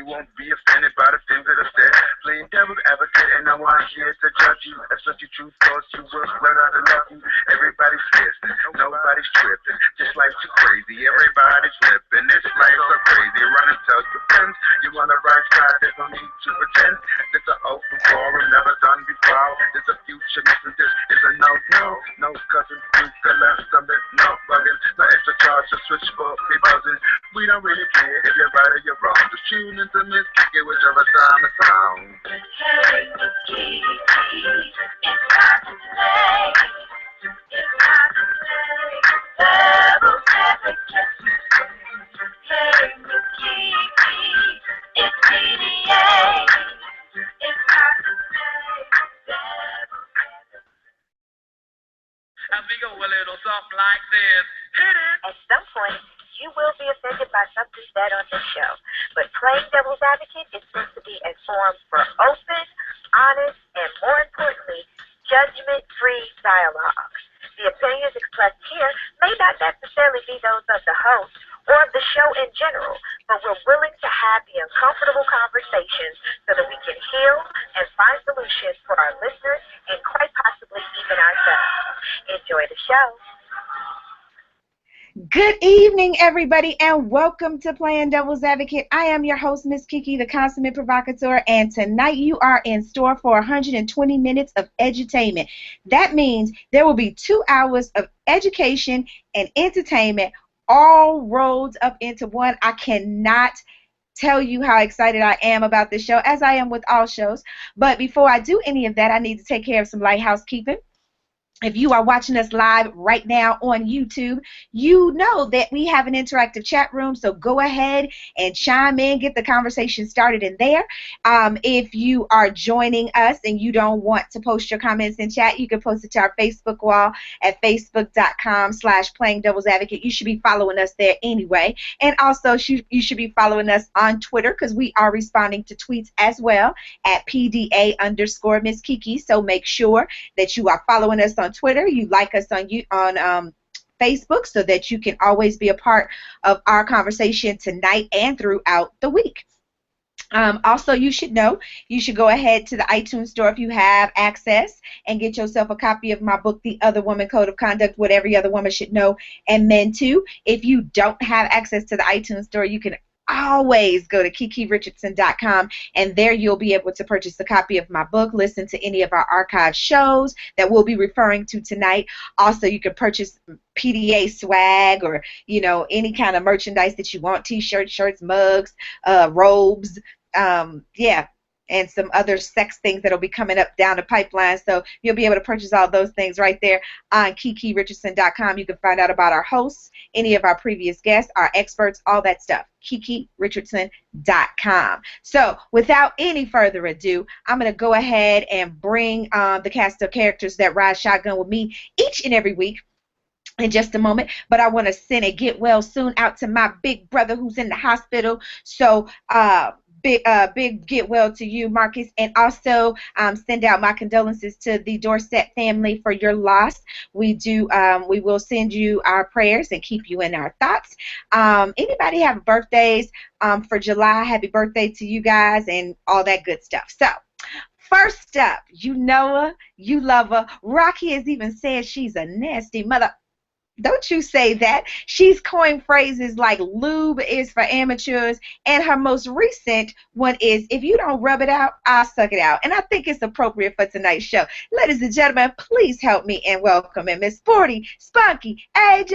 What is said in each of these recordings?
you won't be offended by the things that are said. Playing devil's advocate, and no one here to judge you. If such a true thoughts, you will learn how to love you. Everybody's listening, nobody's tripping. Just like too crazy, everybody's living. This life so crazy. Run and tell your friends you on the right side. There's no need to pretend. This an open forum, never done before. There's a future missing. This is a no cousin, Duke, left stomach, no bugging, no extra charge to switch for me buzzing. We don't really care if you're right or you're wrong. Just tune into Miss Kiki, whichever time it's on. Hey, Kiki, it's not too late. It's not too late. Devil's advocate. Hey, Kiki, it's PDA. It's not too late. Devil's advocate. As we go a little something like this. Hit it! At some point, you will be offended by something said on this show. But playing devil's advocate is meant to be a forum for open, honest, and more importantly, judgment-free dialogue. The opinions expressed here may not necessarily be those of the host or of the show in general, but we're willing to have the uncomfortable conversations so that we can heal and find solutions for our listeners and quite possibly even ourselves. Enjoy the show. Good evening, everybody, and welcome to Playing Devil's Advocate. I am your host, Miss Kiki, the consummate provocateur, and tonight you are in store for 120 minutes of edutainment. That means there will be 2 hours of education and entertainment, all rolled up into one. I cannot tell you how excited I am about this show, as I am with all shows. But before I do any of that, I need to take care of some light housekeeping. If you are watching us live right now on YouTube, you know that we have an interactive chat room, so go ahead and chime in, get the conversation started in there. If you are joining us and you don't want to post your comments in chat, you can post it to our Facebook wall at facebook.com/playingdevilsadvocate. You should be following us there anyway. And also, you should be following us on Twitter because we are responding to tweets as well at PDA_Miss Kiki. So make sure that you are following us on Twitter, you like us on Facebook, so that you can always be a part of our conversation tonight and throughout the week. Also, you should know, you should go ahead to the iTunes store if you have access and get yourself a copy of my book, The Other Woman Code of Conduct, What Every Other Woman Should Know, and Men Too. If you don't have access to the iTunes store, you can always go to KiKiRichardson.com, and there you'll be able to purchase a copy of my book, listen to any of our archive shows that we'll be referring to tonight. Also, you can purchase PDA swag or, any kind of merchandise that you want, t-shirts, shirts, mugs, robes, and some other sex things that'll be coming up down the pipeline. So you'll be able to purchase all those things right there on KiKiRichardson.com. You can find out about our hosts, any of our previous guests, our experts, all that stuff. KiKiRichardson.com. So without any further ado, I'm going to go ahead and bring the cast of characters that ride shotgun with me each and every week in just a moment. But I want to send a get well soon out to my big brother who's in the hospital. So big get well to you, Marcus, and also send out my condolences to the Dorset family for your loss. We will send you our prayers and keep you in our thoughts. Anybody have birthdays for July? Happy birthday to you guys and all that good stuff. So first up, you know her, you love her. Rocky has even said she's a nasty mother. Don't you say that. She's coined phrases like lube is for amateurs, and her most recent one is, if you don't rub it out, I'll suck it out. And I think it's appropriate for tonight's show. Ladies and gentlemen, please help me and welcome in Miss Sporty, Spunky, AJ.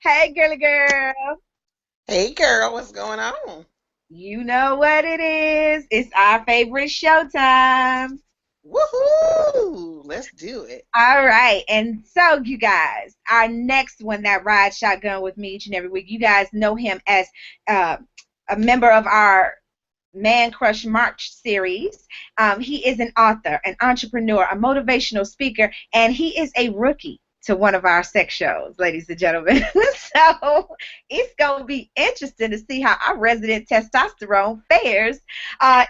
Hey, girly girl. Hey, girl, what's going on? You know what it is. It's our favorite showtime. Woohoo! Let's do it. All right. And so, you guys, our next one that rides shotgun with me each and every week, you guys know him as a member of our Man Crush March series. He is an author, an entrepreneur, a motivational speaker, and he is a rookie to one of our sex shows, ladies and gentlemen. So it's going to be interesting to see how our resident testosterone fares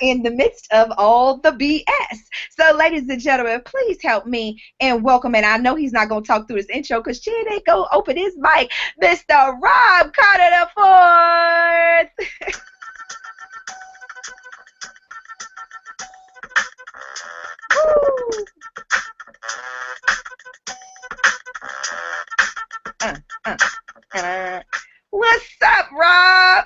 in the midst of all the BS. So, ladies and gentlemen, please help me and welcome. And I know he's not going to talk through his intro because she ain't going to open his mic. Mr. Rob Carter the Fourth. Woo. What's up, Rob?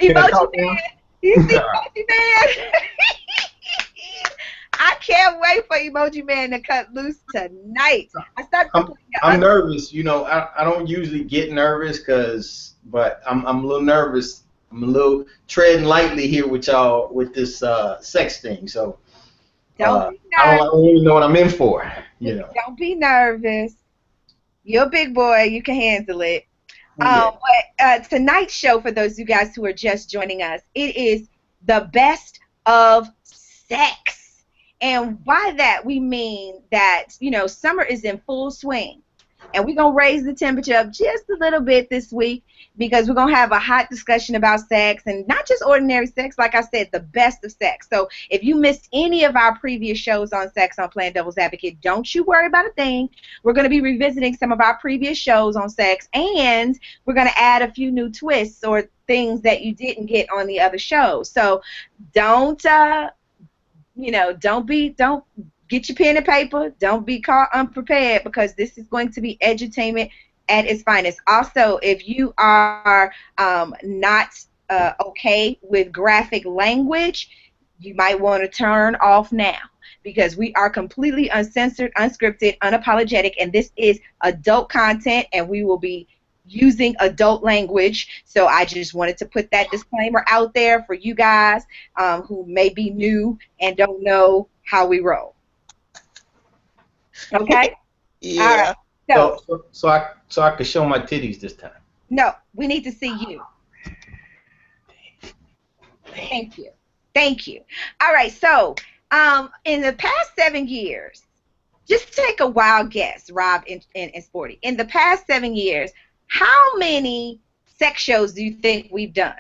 Emoji Man. You see Emoji Man? I can't wait for Emoji Man to cut loose tonight. I'm nervous. You know, I don't usually get nervous but I'm a little nervous. I'm a little treading lightly here with y'all with this sex thing. So don't be I nervous. don't even know what I'm in for. You know. Don't be nervous. You're a big boy. You can handle it. Yeah. But tonight's show, for those of you guys who are just joining us, it is the best of sex. And by that, we mean that, you know, summer is in full swing. And we're going to raise the temperature up just a little bit this week because we're going to have a hot discussion about sex, and not just ordinary sex, like I said, the best of sex. So if you missed any of our previous shows on sex on Playing Devil's Advocate, don't you worry about a thing. We're going to be revisiting some of our previous shows on sex, and we're going to add a few new twists or things that you didn't get on the other shows. So don't get your pen and paper. Don't be caught unprepared because this is going to be edutainment at its finest. Also, if you are not okay with graphic language, you might want to turn off now because we are completely uncensored, unscripted, unapologetic, and this is adult content, and we will be using adult language. So I just wanted to put that disclaimer out there for you guys who may be new and don't know how we roll. Okay? Yeah. All right. So I could show my titties this time. No, we need to see you. Thank you. Thank you. All right, so in the past 7 years, just take a wild guess, Rob and Sporty. In the past 7 years, how many sex shows do you think we've done?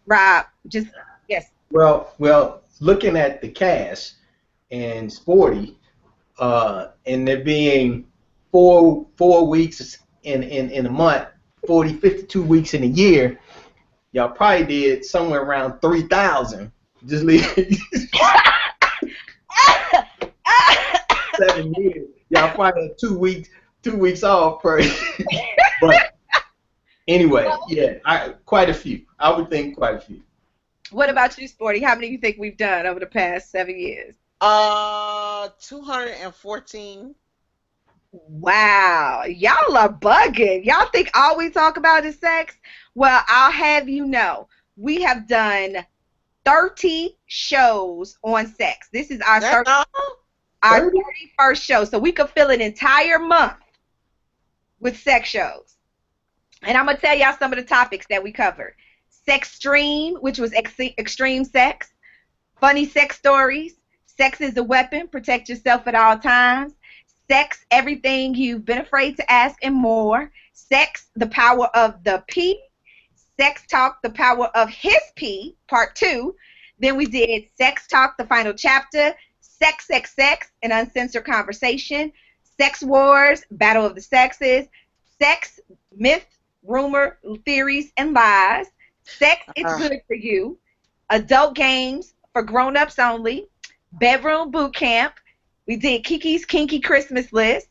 Rob, just guess. Well, looking at the cast and Sporty, and there being four weeks in a month, 52 weeks in a year, y'all probably did somewhere around 3,000. Just leave 7 years. Y'all probably had 2 weeks off per. But anyway, yeah, quite a few. I would think quite a few. What about you, Sporty? How many do you think we've done over the past 7 years? 214. Wow, y'all are bugging. Y'all think all we talk about is sex? Well, I'll have you know, we have done 30 shows on sex. This is our 31st show, so we could fill an entire month with sex shows. And I'm going to tell y'all some of the topics that we covered. Sextreme, which was extreme sex. Funny sex stories. Sex is a weapon. Protect yourself at all times. Sex, everything you've been afraid to ask and more. Sex, the power of the P. Sex Talk, the power of his P, part 2. Then we did Sex Talk, the final chapter. SeXxX, an uncensored conversation. Sex Wars, Battle of the Sexes. Sex, myth, rumor, theories, and lies. Sex, it's good for you. Adult games for grown-ups only. Bedroom boot camp. We did Kiki's Kinky Christmas list.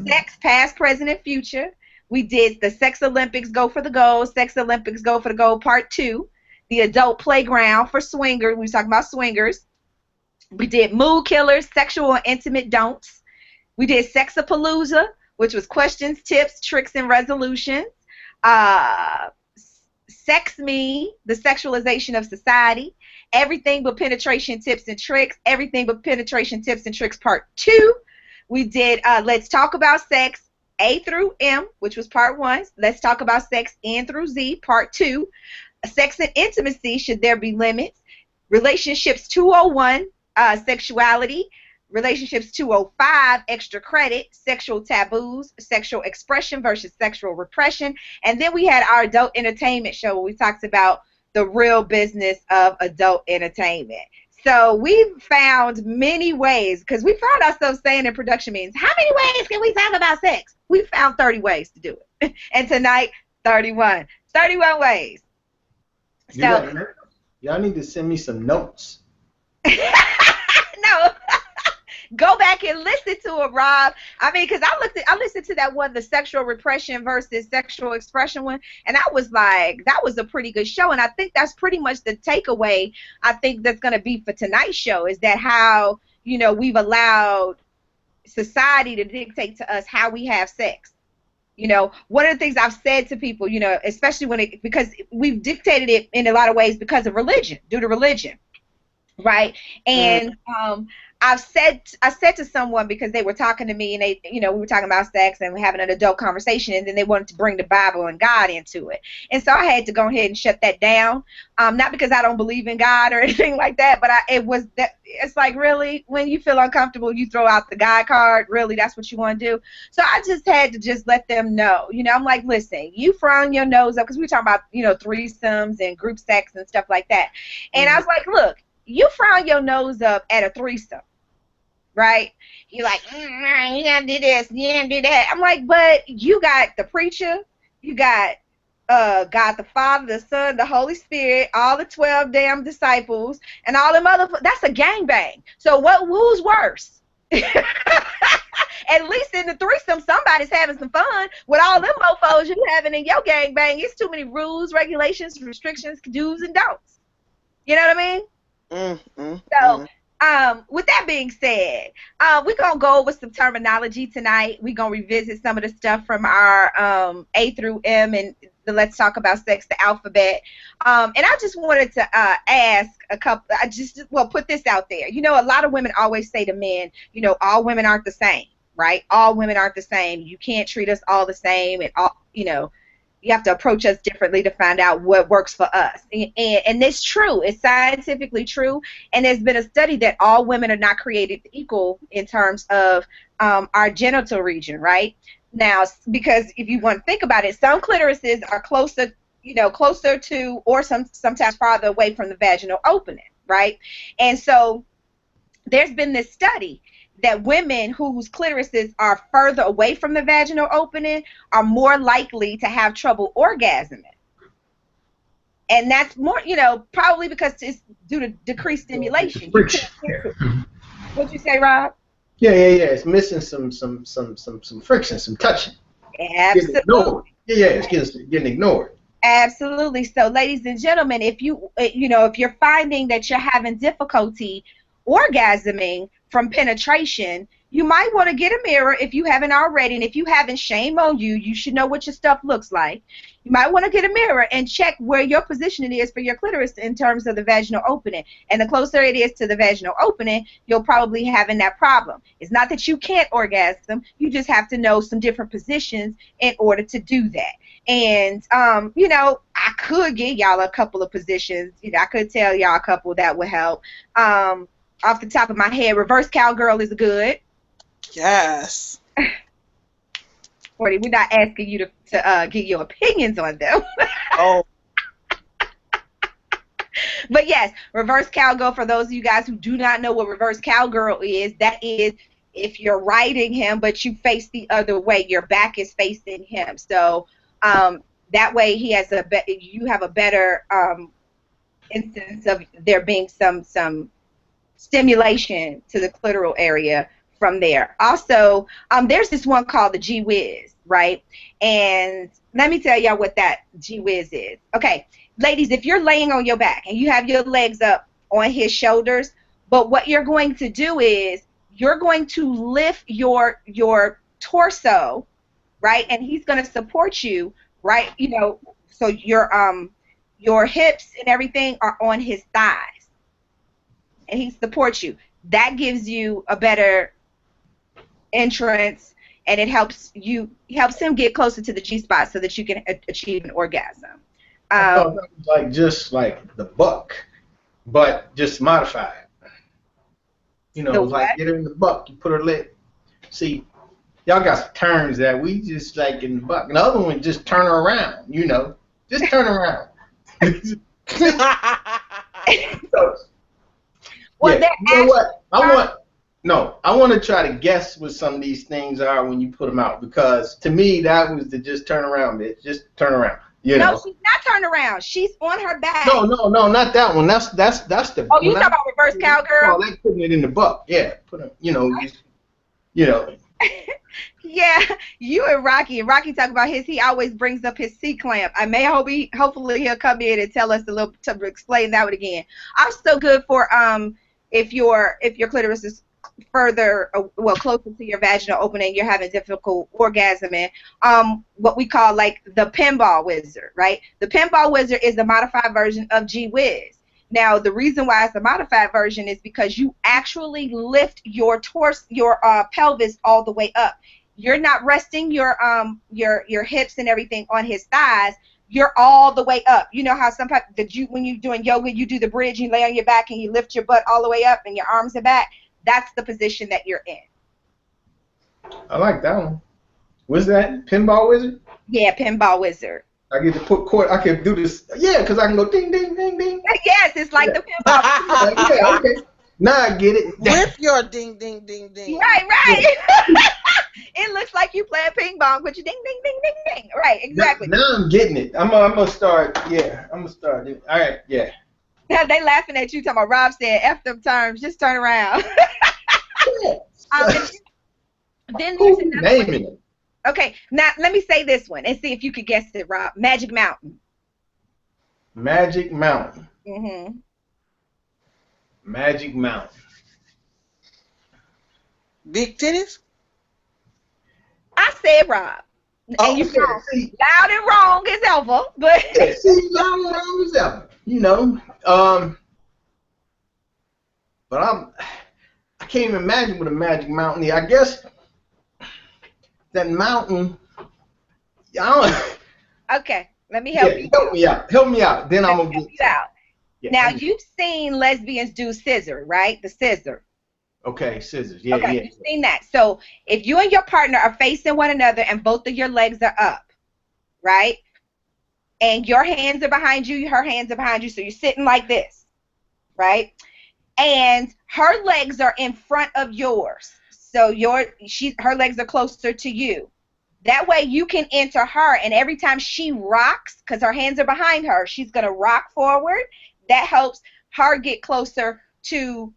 Sex, past, present, and future. We did the Sex Olympics Go for the Gold. Sex Olympics Go for the Gold part 2. The adult playground for swingers. We were talking about swingers. We did mood killers, sexual and intimate don'ts. We did Sexapalooza, which was questions, tips, tricks, and resolutions. Sex Me, the sexualization of society. Everything but penetration tips and tricks. Everything but penetration tips and tricks part 2. We did Let's Talk About Sex A through M, which was part 1. Let's Talk About Sex N through Z, part 2. Sex and intimacy, should there be limits? Relationships 201, sexuality. Relationships 205, extra credit, sexual taboos, sexual expression versus sexual repression. And then we had our adult entertainment show where we talked about the real business of adult entertainment. So we found many ways, because we found ourselves saying in production meetings, how many ways can we talk about sex? We found 30 ways to do it. And tonight, 31. 31 ways. So, y'all need to send me some notes. no. Go back and listen to it, Rob. I mean, because I listened to that one, the sexual repression versus sexual expression one, and I was like, that was a pretty good show. And I think that's pretty much the takeaway I think that's going to be for tonight's show, is that how, you know, we've allowed society to dictate to us how we have sex. You know, one of the things I've said to people, you know, especially because we've dictated it in a lot of ways because of religion, due to religion, right? And I said to someone, because they were talking to me and they, you know, we were talking about sex and having an adult conversation, and then they wanted to bring the Bible and God into it. And so I had to go ahead and shut that down. Not because I don't believe in God or anything like that, but it's like, really, when you feel uncomfortable, you throw out the God card. Really, that's what you want to do? So I just had to just let them know. You know, I'm like, listen, you frown your nose up, because we were talking about, you know, threesomes and group sex and stuff like that. And I was like, look, you frown your nose up at a threesome. Right? You're like, you gotta do this, you gotta do that. I'm like, but you got the preacher, you got God the Father, the Son, the Holy Spirit, all the 12 damn disciples, and all them other. That's a gangbang. So who's worse? At least in the threesome, somebody's having some fun. With all them mofos you having in your gangbang, it's too many rules, regulations, restrictions, do's and don'ts. You know what I mean? So. With that being said, we're going to go over some terminology tonight. We're going to revisit some of the stuff from our A through M and the Let's Talk About Sex, the alphabet. And I just wanted to ask a couple, put this out there. You know, a lot of women always say to men, you know, all women aren't the same, right? All women aren't the same. You can't treat us all the same, and all, you know, you have to approach us differently to find out what works for us. And it's true. It's scientifically true. And there's been a study that all women are not created equal in terms of our genital region, right? Now, because if you want to think about it, some clitorises are closer to, or sometimes farther away from the vaginal opening, right? And so there's been this study that women whose clitorises are further away from the vaginal opening are more likely to have trouble orgasming. And that's more, you know, probably because it's due to decreased stimulation. What'd you say, Rob? Yeah. It's missing some friction, some touching. Absolutely. It's getting ignored. Absolutely. So, ladies and gentlemen, if you're finding that you're having difficulty orgasming from penetration, you might want to get a mirror if you haven't already. And if you haven't, shame on you. You should know what your stuff looks like. You might want to get a mirror and check where your positioning is for your clitoris in terms of the vaginal opening. And the closer it is to the vaginal opening, you'll probably having that problem. It's not that you can't orgasm. You just have to know some different positions in order to do that. And, you know, I could give y'all a couple of positions. You know, I could tell y'all a couple that would help. Off the top of my head, reverse cowgirl is good. Yes. We're not asking you to give your opinions on them. Oh. But yes, reverse cowgirl, for those of you guys who do not know what reverse cowgirl is, that is if you're riding him but you face the other way, your back is facing him. So that way you have a better instance of there being some stimulation to the clitoral area from there. Also, there's this one called the G-Whiz, right? And let me tell y'all what that G-Whiz is. Okay, ladies, if you're laying on your back and you have your legs up on his shoulders, but what you're going to do is you're going to lift your torso, right? And he's going to support you, right? You know, so your hips and everything are on his thighs. And he supports you. That gives you a better entrance, and it helps him get closer to the G-spot so that you can achieve an orgasm. I thought that was just like the buck, but just modified. You know, The like what? get her in the buck. You put her leg. See, y'all got some terms that we just like in the buck. And the other one, just turn her around. You know, just turn around. Well, Yeah, they're you know what? actually I want to try to guess what some of these things are when you put them out, because to me that was the just turn around, bitch. Just turn around. You no, know. she's not turned around. She's on her back. No, not that one. That's the. Oh, you when talking about reverse cowgirl? Oh, they putting it in the buck. Yeah, put it. You know, you know. Yeah, you and Rocky. And Rocky talk about his. He always brings up his C clamp. Hopefully he'll come in and tell us a little to explain that one again. Also good for if your clitoris is further closer to your vaginal opening, you're having difficult orgasming. What we call like the pinball wizard, right? The pinball wizard is the modified version of Gee Whiz. Now, the reason why it's a modified version is because you actually lift your torso, your pelvis all the way up. You're not resting your hips and everything on his thighs. You're all the way up. You know how sometimes when you're doing yoga, you do the bridge, you lay on your back and you lift your butt all the way up and your arms are back. That's the position that you're in. I like that one. What's that? Pinball wizard? Yeah, pinball wizard. I get to put court. I can do this. Yeah, because I can go ding, ding, ding, ding. Yes, it's like the pinball. Yeah, okay. Now I get it. With your ding, ding, ding, ding. Right. It looks like you playing ping pong, but you ding, ding, ding, ding, ding. Right, exactly. Now I'm getting it. I'm gonna start. Yeah, I'm gonna start. All right, yeah. Now they laughing at you talking about Rob said F them terms, just turn around. Then there's another one. Naming it. Okay, now let me say this one and see if you could guess it, Rob. Magic Mountain. Magic Mountain. Mm-hmm. Magic Mountain. Big titties? I said Rob. Oh, and you okay. loud and wrong as ever, but Yeah, see, loud and wrong as ever. You know, but I can't even imagine what a Magic Mountain is. I guess that mountain. Okay, let me help you. Help me out. Then I'm gonna help you out. Yeah, now you've seen lesbians do scissor, right? The scissor. Okay, scissors. Yeah, okay, yeah. you've seen that. So if you and your partner are facing one another and both of your legs are up, right? And your hands are behind you, her hands are behind you, so you're sitting like this, right? And her legs are in front of yours. So her legs are closer to you. That way you can enter her, and every time she rocks, because her hands are behind her, she's going to rock forward. That helps her get closer to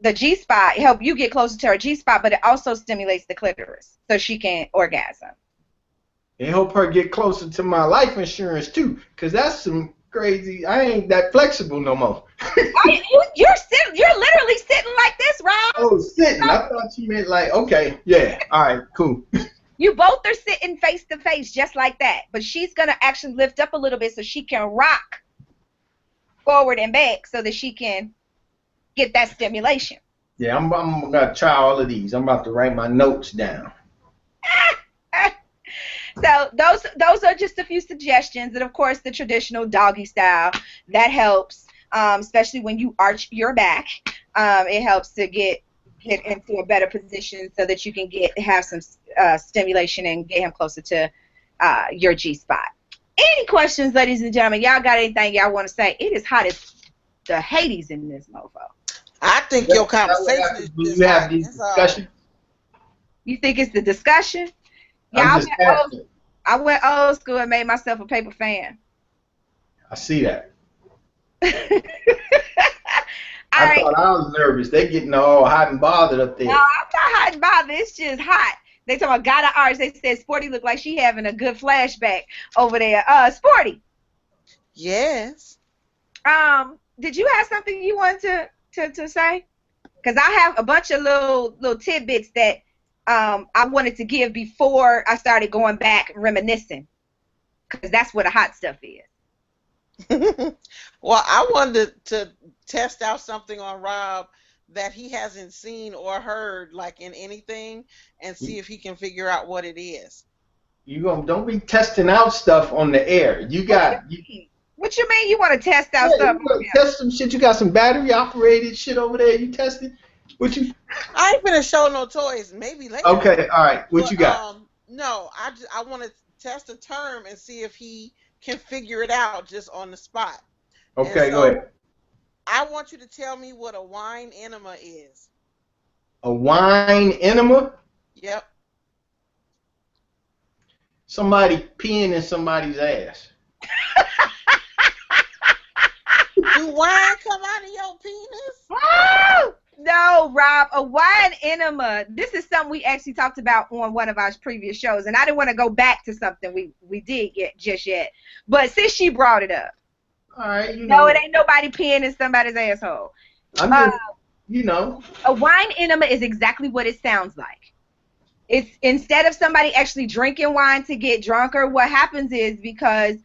the G-spot, help you get closer to her G-spot, but it also stimulates the clitoris so she can orgasm. It help her get closer to my life insurance too, because that's some crazy. I ain't that flexible no more. You're literally sitting like this, Rob. Oh, sitting. I thought you meant like, okay, yeah, all right, cool. You both are sitting face to face just like that, but she's going to actually lift up a little bit so she can rock forward and back so that she can get that stimulation. Yeah, I'm gonna try all of these. I'm about to write my notes down. So those are just a few suggestions, and of course the traditional doggy style that helps, especially when you arch your back. It helps to get into a better position so that you can have some stimulation and get him closer to your G spot. Any questions, ladies and gentlemen? Y'all got anything y'all want to say? It is hot as the Hades in this mofo. I think your conversation is just you have these discussions. You think it's the discussion? Yeah, I went old school and made myself a paper fan. I see that. I thought I was nervous. They getting all hot and bothered up there. No, I'm not hot and bothered. It's just hot. They talking about gotta arch. They said Sporty looked like she having a good flashback over there. Sporty. Yes. Did you have something you wanted to say? Because I have a bunch of little tidbits that I wanted to give before I started going back reminiscing. Because that's where the hot stuff is. Well, I wanted to test out something on Rob that he hasn't seen or heard, like in anything, and see if he can figure out what it is. Don't be testing out stuff on the air. What you mean you want to test out stuff? You test some shit. You got some battery operated shit over there. You tested. What you? I ain't finna show no toys. Maybe later. Okay, all right. What But, you got? no, I want to test a term and see if he can figure it out just on the spot. Okay, and go so ahead. I want you to tell me what a wine enema is. A wine enema? Yep. Somebody peeing in somebody's ass. Do wine come out of your penis? Oh, no, Rob, a wine enema. This is something we actually talked about on one of our previous shows, and I didn't want to go back to something we did just yet. But since she brought it up, All right, no, it ain't nobody peeing in somebody's asshole. I'm just, A wine enema is exactly what it sounds like. It's instead of somebody actually drinking wine to get drunker, what happens is because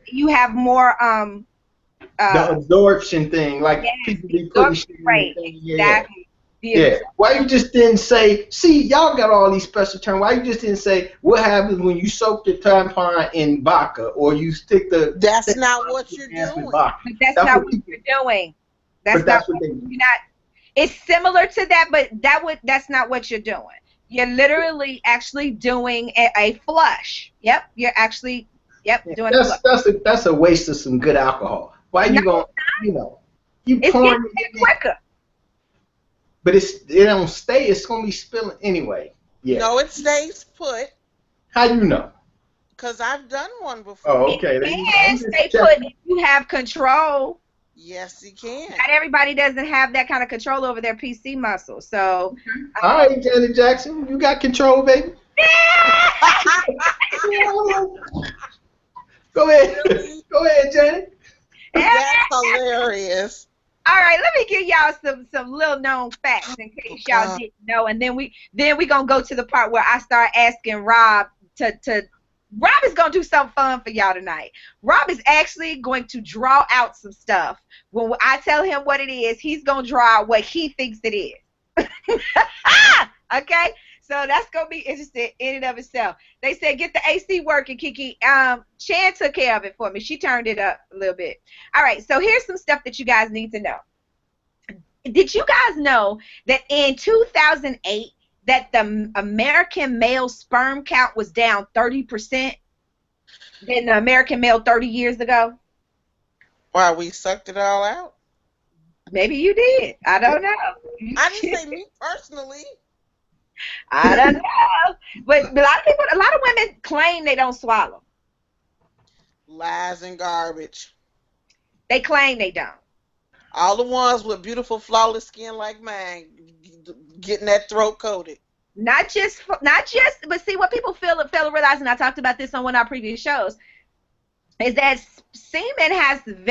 you have more the absorption thing, like people be putting shit in rate. the thing. Exactly. Yeah. Why you just didn't say? See, y'all got all these special terms. Why you just didn't say what happens when you soak your tampon in vodka or you stick the? That's not what you're doing. But that's not what you're doing. That's not what you're not. It's similar to that, but that's not what you're doing. You're literally actually doing a flush. Yep, you're actually doing a flush. That's a waste of some good alcohol. Why you gonna you pouring it quicker. But it don't stay. It's gonna be spilling anyway. Yeah. No, it stays put. How you know? Because I've done one before. Oh, okay. It can stay put if you have control. Yes, you can. Not everybody doesn't have that kind of control over their PC muscle. So, all right, Janet Jackson, you got control, baby. Go ahead. Go ahead, Janet. That's hilarious. All right, let me give y'all some little known facts in case y'all didn't know, and then we gonna go to the part where I start asking Rob Rob is going to do something fun for y'all tonight. Rob is actually going to draw out some stuff. When I tell him what it is, he's going to draw out what he thinks it is. Okay? So that's going to be interesting in and of itself. They said, get the AC working, Kiki. Chan took care of it for me. She turned it up a little bit. All right, so here's some stuff that you guys need to know. Did you guys know that in 2008, that the American male sperm count was down 30% than the American male 30 years ago? Why, we sucked it all out? Maybe you did. I don't know. I didn't say me personally. I don't know. But a lot of women claim they don't swallow. Lies and garbage. They claim they don't. All the ones with beautiful, flawless skin like mine getting that throat coated. Not just, but see what people fail to realize, and I talked about this on one of our previous shows, is that semen has some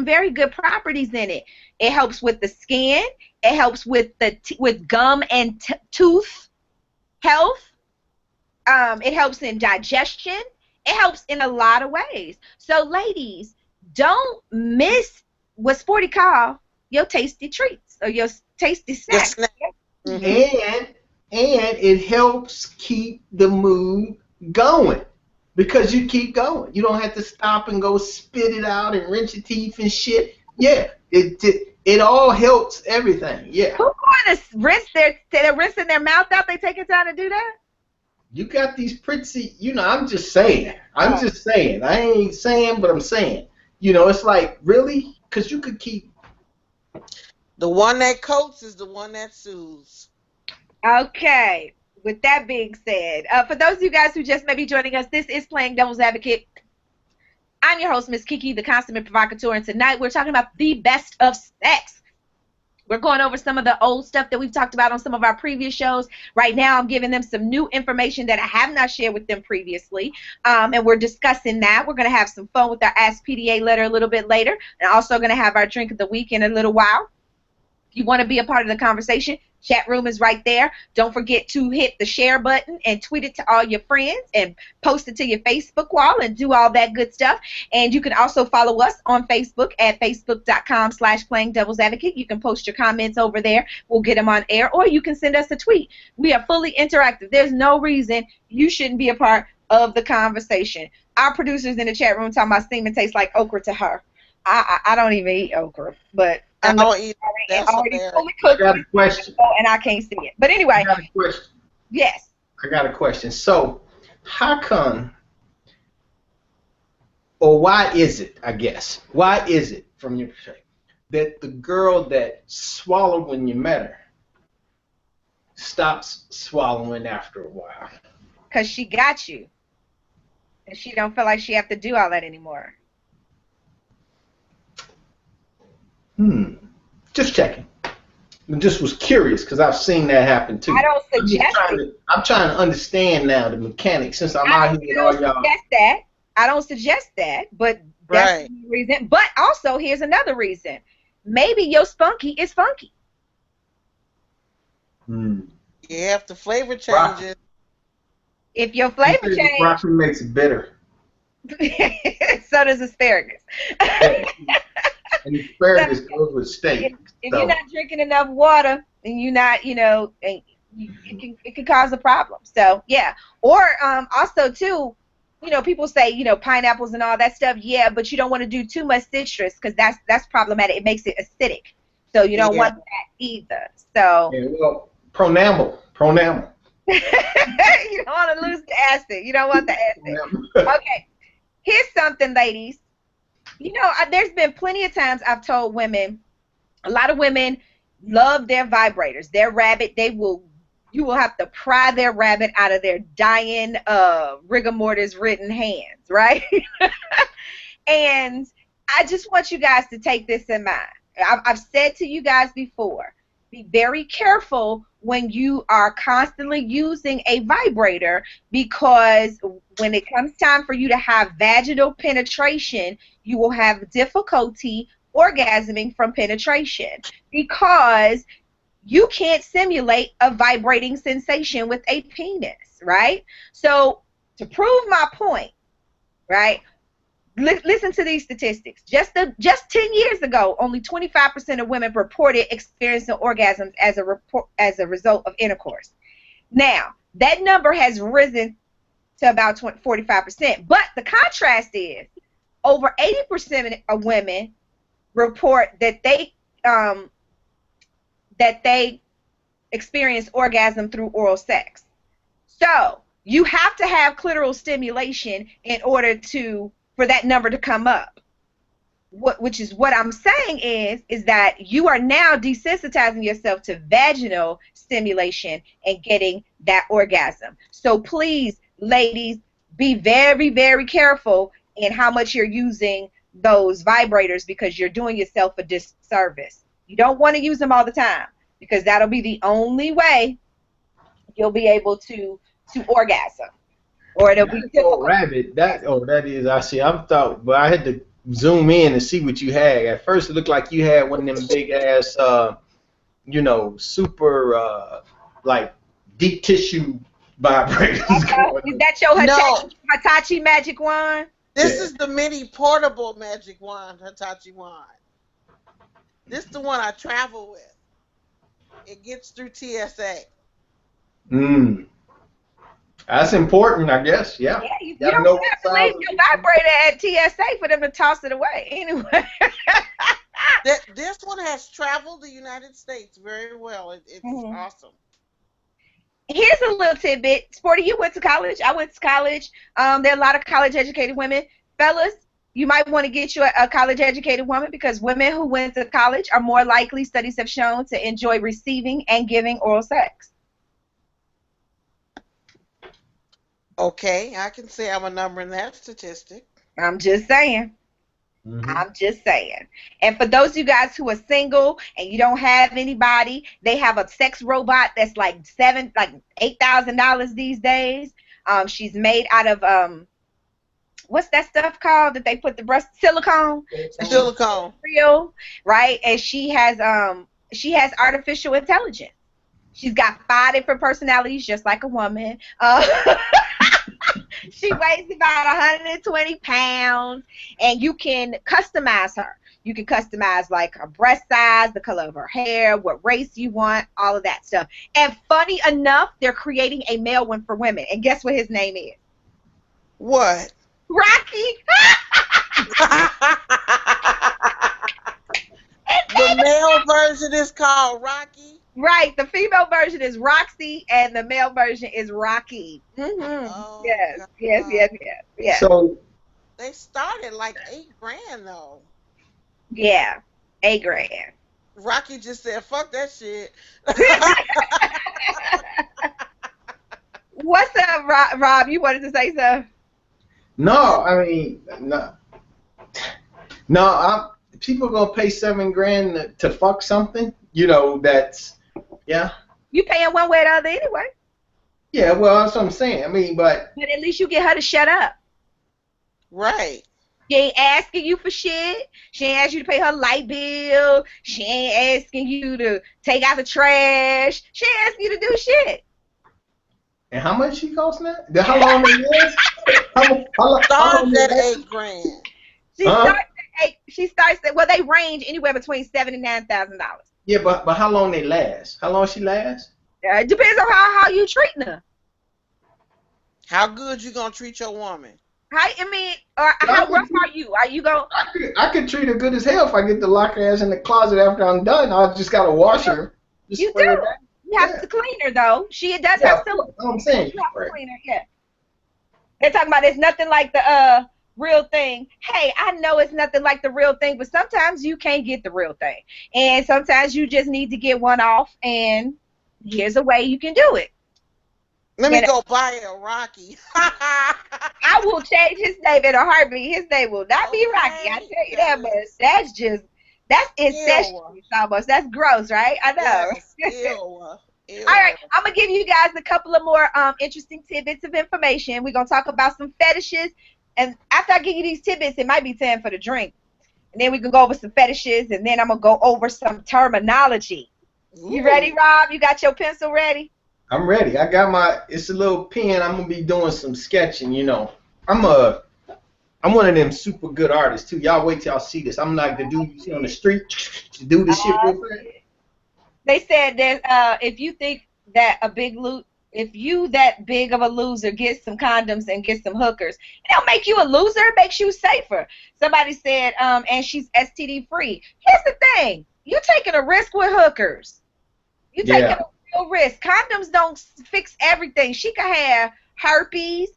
very good properties in it. It helps with the skin. It helps with with gum and tooth health. It helps in digestion. It helps in a lot of ways. So, ladies, don't miss what Sporty call your tasty treats or your tasty snacks. And it helps keep the mood going because you keep going. You don't have to stop and go spit it out and rinse your teeth and shit. Yeah, it all helps everything. Yeah. Who's going to they're rinsing their mouth out? They taking time to do that? You got these pretty, I'm just saying. I ain't saying, but I'm saying. It's like, really? Because you could keep. The one that coats is the one that soothes. Okay. With that being said, for those of you guys who just may be joining us, this is Playing Devil's Advocate. I'm your host, Miss Kiki, the consummate provocateur, and tonight we're talking about the best of sex. We're going over some of the old stuff that we've talked about on some of our previous shows. Right now, I'm giving them some new information that I have not shared with them previously, and we're discussing that. We're going to have some fun with our Ask PDA letter a little bit later, and also going to have our drink of the week in a little while. If you want to be a part of the conversation, chat room is right there. Don't forget to hit the share button and tweet it to all your friends and post it to your Facebook wall and do all that good stuff. And you can also follow us on Facebook at facebook.com/playingdevilsadvocate. You can post your comments over there. We'll get them on air, or you can send us a tweet. We are fully interactive. There's no reason you shouldn't be a part of the conversation. Our producers in the chat room talking about semen tastes like okra to her. I don't even eat okra, but No, that's already hilarious. fully I cooked, got a question. and I can't see it. But I anyway, got a question. yes. I got a question. So, how come, or why is it, I guess, why is it, from your perspective, that the girl that swallowed when you met her stops swallowing after a while? Because she got you. And she don't feel like she have to do all that anymore. Just checking. I just was curious because I've seen that happen too. I don't suggest it. I'm trying to understand now the mechanics since I'm out here with all y'all. I don't suggest that, but that's the reason. But also, here's another reason. Maybe your spunky is funky. Yeah, if the flavor changes. If your flavor changes, broccoli makes it bitter. So does asparagus. And asparagus goes with steak. If you're not drinking enough water, and you're not, it can cause a problem. So yeah. Or also too, people say pineapples and all that stuff. Yeah, but you don't want to do too much citrus because that's problematic. It makes it acidic. So you don't want that either. So. Yeah, well, pronamel. You don't want to lose the acid. You don't want the acid. Okay. Here's something, ladies. There's been plenty of times I've told women, a lot of women love their vibrators. Their rabbit, you will have to pry their rabbit out of their dying, rigor mortis ridden hands, right? And I just want you guys to take this in mind. I've said to you guys before, be very careful when you are constantly using a vibrator, because when it comes time for you to have vaginal penetration, you will have difficulty orgasming from penetration because you can't simulate a vibrating sensation with a penis, right? So to prove my point, right, listen to these statistics. Just 10 years ago, only 25% of women reported experiencing orgasms as a result of intercourse. Now, that number has risen to about 45%. But the contrast is over 80% of women report that they experience orgasm through oral sex. So you have to have clitoral stimulation in order for that number to come up. Which is what I'm saying is that you are now desensitizing yourself to vaginal stimulation and getting that orgasm. So please, ladies, be very, very careful in how much you're using those vibrators because you're doing yourself a disservice. You don't want to use them all the time because that'll be the only way you'll be able to orgasm. Or it'll be difficult. Rabbit, that is, I see. But I had to zoom in and see what you had. At first, it looked like you had one of them big ass, super like deep tissue vibrators. Is that your Hitachi magic wand? This is the mini portable magic wand, Hitachi wand. This is the one I travel with. It gets through TSA. That's important, I guess. Yeah. Yeah, you don't have to leave your vibrator at TSA for them to toss it away. Anyway. This one has traveled the United States very well. It's awesome. Here's a little tidbit. Sporty, you went to college. I went to college. There are a lot of college-educated women. Fellas, you might want to get you a college-educated woman because women who went to college are more likely, studies have shown, to enjoy receiving and giving oral sex. Okay, I can say I'm a number in that statistic. I'm just saying. I'm just saying. And for those of you guys who are single and you don't have anybody, they have a sex robot that's like $8,000 these days. She's made out of what's that stuff called that they put the breast silicone? Silicone. Real, right? And she has artificial intelligence. She's got 5 different personalities, just like a woman. She weighs about 120 pounds, and you can customize her. You can customize like her breast size, the color of her hair, what race you want, all of that stuff. And funny enough, they're creating a male one for women. And guess what his name is? What? Rocky. The male version is called Rocky. Right. The female version is Roxy, and the male version is Rocky. Oh Yes. God. Yes. Yes. Yes. Yes. So They started like $8,000 though. Yeah. $8,000. Rocky just said, "Fuck that shit." What's up, Rob? You wanted to say something? no, I mean no. People gonna pay $7,000 to fuck something. You know that's yeah. You paying one way or the other anyway. Yeah, well, that's what I'm saying. I mean, but at least you get her to shut up. Right. She ain't asking you for shit. She ain't asking you to pay her light bill. She ain't asking you to take out the trash. She ain't asking you to do shit. and how much she cost now? How long it is? How long Starts at it is? $8,000. She starts at, well, they range anywhere between $7,000 and $9,000. Yeah, but how long they last? How long she last? It depends on how you treating her. How good you gonna treat your woman? How rough are you? Are you going? I could treat her good as hell if I get to lock her ass in the closet after I'm done. I just gotta wash her. Just You spray do. her back. You have to clean her though. She does have silicone. That's what I'm saying. You have to clean her. Yeah. They're talking about it's nothing like the real thing. Hey, I know it's nothing like the real thing, but sometimes you can't get the real thing, and sometimes you just need to get one off. And here's a way you can do it. Let me go buy a Rocky. I will change his name in a heartbeat. His name will not be Rocky. I tell you that, but that's incestuous almost. That's gross, right? I know. Yes, ew. All right, I'm gonna give you guys a couple of more interesting tidbits of information. We're gonna talk about some fetishes, and after I give you these tidbits, it might be time for the drink, and then we can go over some fetishes, and then I'm gonna go over some terminology. Ooh. You ready, Rob? You got your pencil ready? I'm ready. I got it's a little pen. I'm gonna be doing some sketching, you know. I'm one of them super good artists too. Y'all wait till y'all see this. I'm like the dude you see on the street to do this shit real fast. They said that if you think that if you that big of a loser, get some condoms and get some hookers. It don't make you a loser. It makes you safer. Somebody said, and she's STD free. Here's the thing. You're taking a risk with hookers. You're taking a real risk. Condoms don't fix everything. She could have herpes,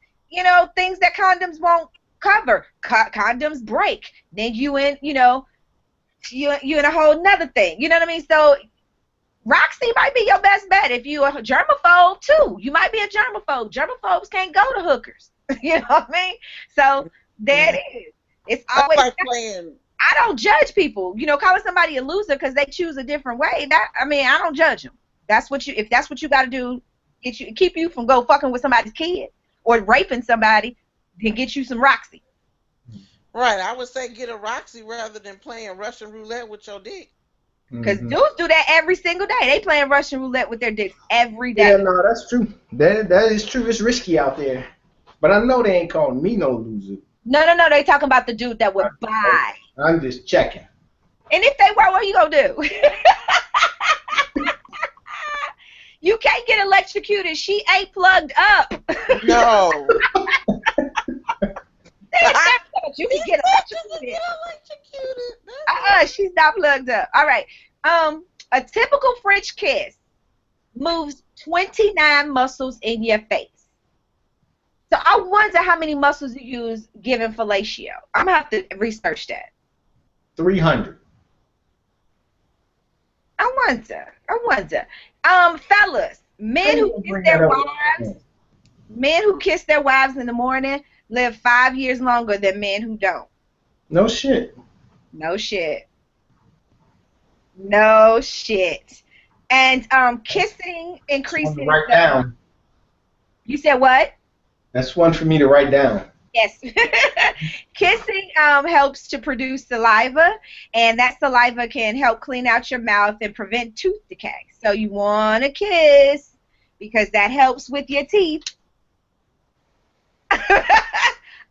things that condoms won't cover. Condoms break. Then you in a whole nother thing. You know what I mean? So Roxy might be your best bet if you a germaphobe too. You might be a germaphobe. Germaphobes can't go to hookers. You know what I mean? So there it is. It's always like playing. I don't judge people. Calling somebody a loser because they choose a different way. I don't judge them. If that's what you got to do, keep you from go fucking with somebody's kid or raping somebody, then get you some Roxy. Right. I would say get a Roxy rather than playing Russian roulette with your dick. Because dudes do that every single day. They playing Russian roulette with their dicks every day. Yeah, no, that's true. That is true. It's risky out there. But I know they ain't calling me no loser. No. They talking about the dude that would buy. I'm just checking. And if they were, what are you going to do? You can't get electrocuted. She ain't plugged up. No. You can get electrocuted. She's not plugged up. All right. A typical French kiss moves 29 muscles in your face. So I wonder how many muscles you use given fellatio. I'm gonna have to research that. 300. I wonder. Fellas, men who kiss their wives in the morning live 5 years longer than men who don't. No shit. And kissing increases. Write down. You said what? That's one for me to write down. Yes. Kissing helps to produce saliva, and that saliva can help clean out your mouth and prevent tooth decay. So you want to kiss because that helps with your teeth.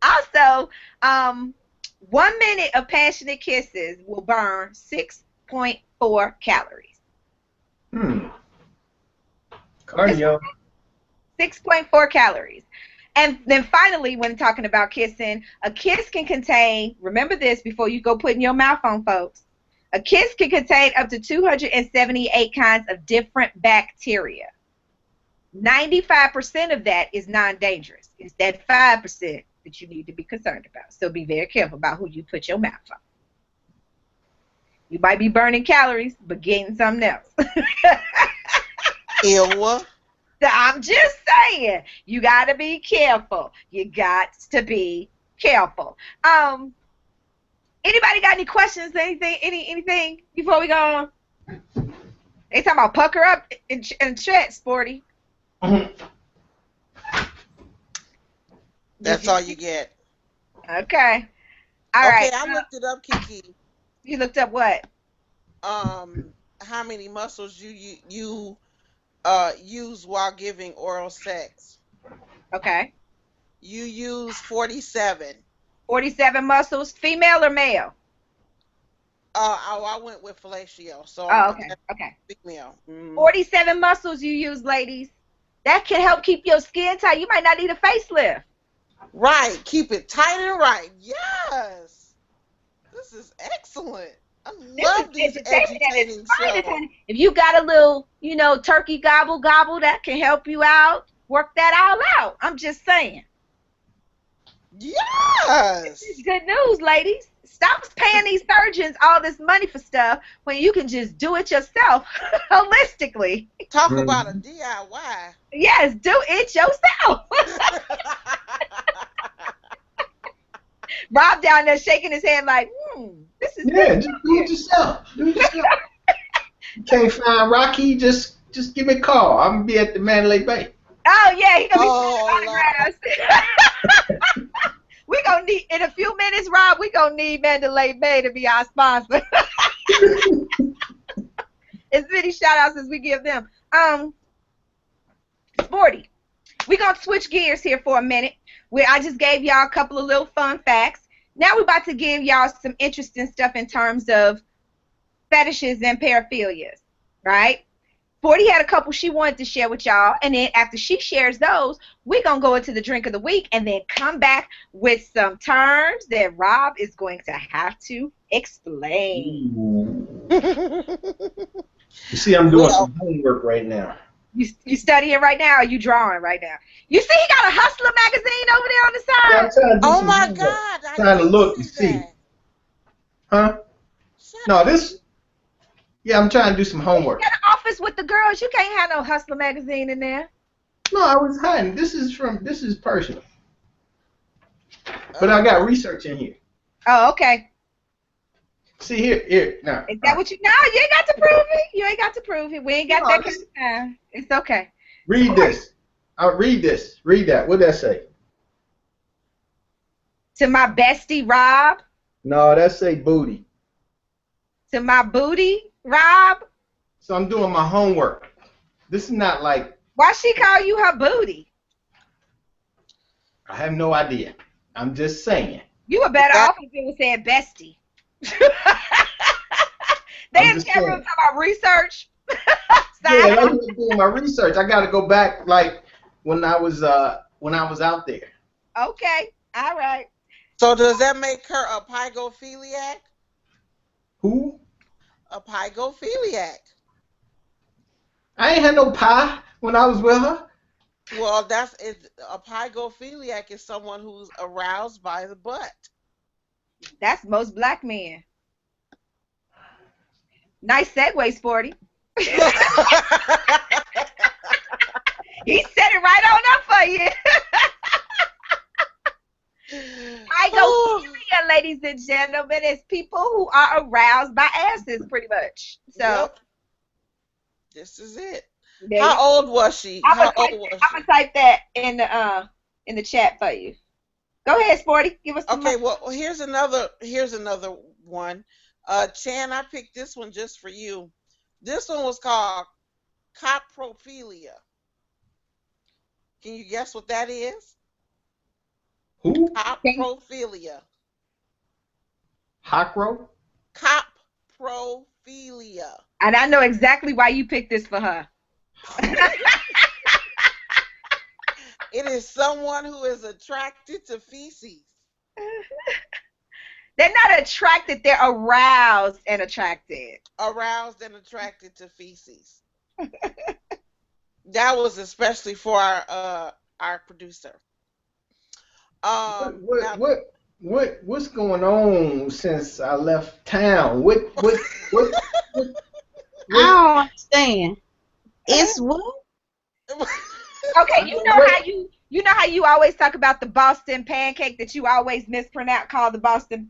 Also, 1 minute of passionate kisses will burn 6.4 calories. Cardio. 6.4 calories. And then finally, when talking about kissing, a kiss can contain, remember this before you go putting your mouth on folks, A kiss can contain up to 278 kinds of different bacteria. 95% of that is non-dangerous. It's that 5% that you need to be concerned about. So be very careful about who you put your mouth on. You might be burning calories, but getting something else. Ew. I'm just saying, you got to be careful. You got to be careful. Anybody got any questions? Anything before we go on? They talking about pucker up in chat, Sporty. That's all you get. Okay. All Okay, right. I looked it up, Kiki. You looked up what? How many muscles you use while giving oral sex? Okay. You use 47. 47 muscles, female or male? I went with fellatio, so Oh, okay. Okay. female. 47 muscles you use, ladies. That can help keep your skin tight. You might not need a facelift. Right. Keep it tight and right. Yes. This is excellent. I love these educating shows. If you got a little, turkey gobble, that can help you out. Work that all out. I'm just saying. Yes. This is good news, ladies. Stop paying these surgeons all this money for stuff when you can just do it yourself holistically. Talk about a DIY. Yes, do it yourself. Rob down there shaking his head like, this is just do it yourself. Do it yourself. You can't find Rocky, just give me a call. I'm gonna be at the Mandalay Bay. Oh yeah, he gonna be autographs. We gonna need in a few minutes, Rob. We gonna need Mandalay Bay to be our sponsor. As many shout outs as we give them. Sporty. We gonna switch gears here for a minute. I just gave y'all a couple of little fun facts. Now we're about to give y'all some interesting stuff in terms of fetishes and paraphilias, right? Sporty had a couple she wanted to share with y'all, and then after she shares those, we're going to go into the drink of the week and then come back with some terms that Rob is going to have to explain. You see, I'm doing some homework right now. You studying right now, or you drawing right now? You see he got a Hustler magazine over there on the side? Oh my God. I'm trying to look and see. Huh? No, this... Yeah, I'm trying to do some homework. You got an office with the girls. You can't have no Hustler magazine in there. No, I was hiding. This is personal. But I got research in here. Oh, okay. See here now. Is that what you? No, you ain't got to prove it. You ain't got to prove it. We ain't got that kind of time. It's okay. Read this. I'll read this. Read that. What'd that say? To my bestie Rob. No, that say booty. To my booty Rob. So I'm doing my homework. This is not like. Why she call you her booty? I have no idea. I'm just saying. You were better off if it was said bestie. They in chat room talking about research. Yeah, I'm doing my research. I got to go back like when I was out there. Okay, all right. So does that make her a pygophiliac? Who? A pygophiliac. I ain't had no pie when I was with her. Well, a pygophiliac is someone who's aroused by the butt. That's most black men. Nice segue, Sporty. He set it right on up for you. Pygophilia, ladies and gentlemen, is people who are aroused by asses, pretty much. So, yep. This is it. How old was she? I'm gonna type that in the chat for you. Go ahead, Sporty. Give us some. Okay. Well, here's another one. Chan, I picked this one just for you. This one was called coprophilia. Can you guess what that is? Who? Coprophilia. Hocro? Coprophilia. And I know exactly why you picked this for her. It is someone who is attracted to feces. They're not attracted. They're aroused and attracted. Aroused and attracted to feces. That was especially for our producer. Now, What's going on since I left town? What I don't understand. It's what? Okay, you know how you always talk about the Boston pancake that you always mispronounce, called the Boston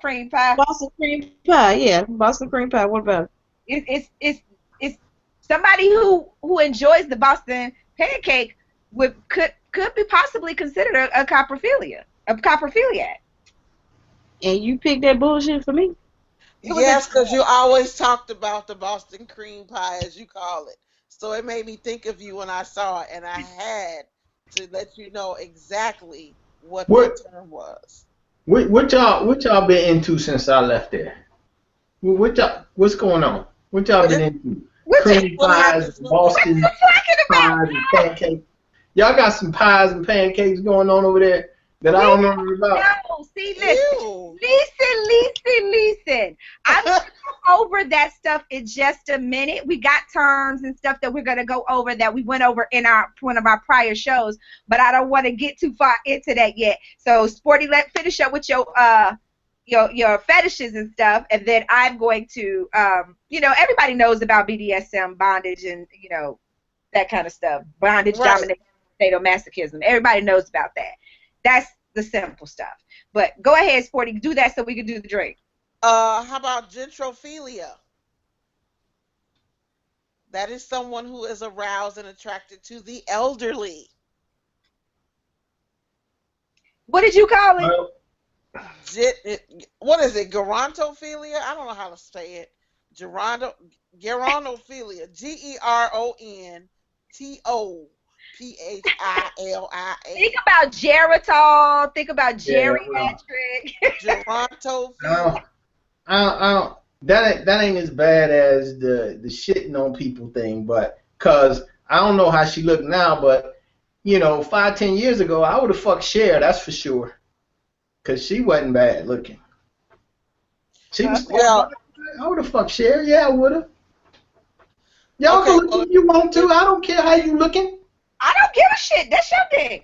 cream pie. Boston cream pie, yeah. Boston cream pie. What about it? It's somebody who enjoys the Boston pancake could be possibly considered a coprophiliac. And you picked that bullshit for me? yes, because you always talked about the Boston cream pie, as you call it. So it made me think of you when I saw it, and I had to let you know exactly what that term was. What y'all been into since I left there? What's going on? What y'all been into? Cream pies, Boston pies, and pancakes. Y'all got some pies and pancakes going on over there that I don't know about. No, see, listen. I'm going to go over that stuff in just a minute. We got terms and stuff that we're going to go over that we went over in one of our prior shows, but I don't want to get too far into that yet. So, Sporty, let's finish up with your fetishes and stuff, and then I'm going to, everybody knows about BDSM, bondage, and, that kind of stuff. Bondage, domination, sadomasochism. Everybody knows about that. That's the simple stuff. But go ahead, Sporty, do that so we can do the drink. How about gentrophilia? That is someone who is aroused and attracted to the elderly. What did you call it? What is it? Gerontophilia? I don't know how to say it. Gerontophilia. GERONTOPHILIA. Think about geritol. Think about geriatric. Gerontophilia. That ain't as bad as the shitting on people thing, but cause I don't know how she look now, but 5-10 years ago I would have fucked Cher, that's for sure, cause she wasn't bad looking. She was I would have fucked Cher, yeah, I would have. Y'all can look if you want to. I don't care how you looking. I don't give a shit. That's your thing.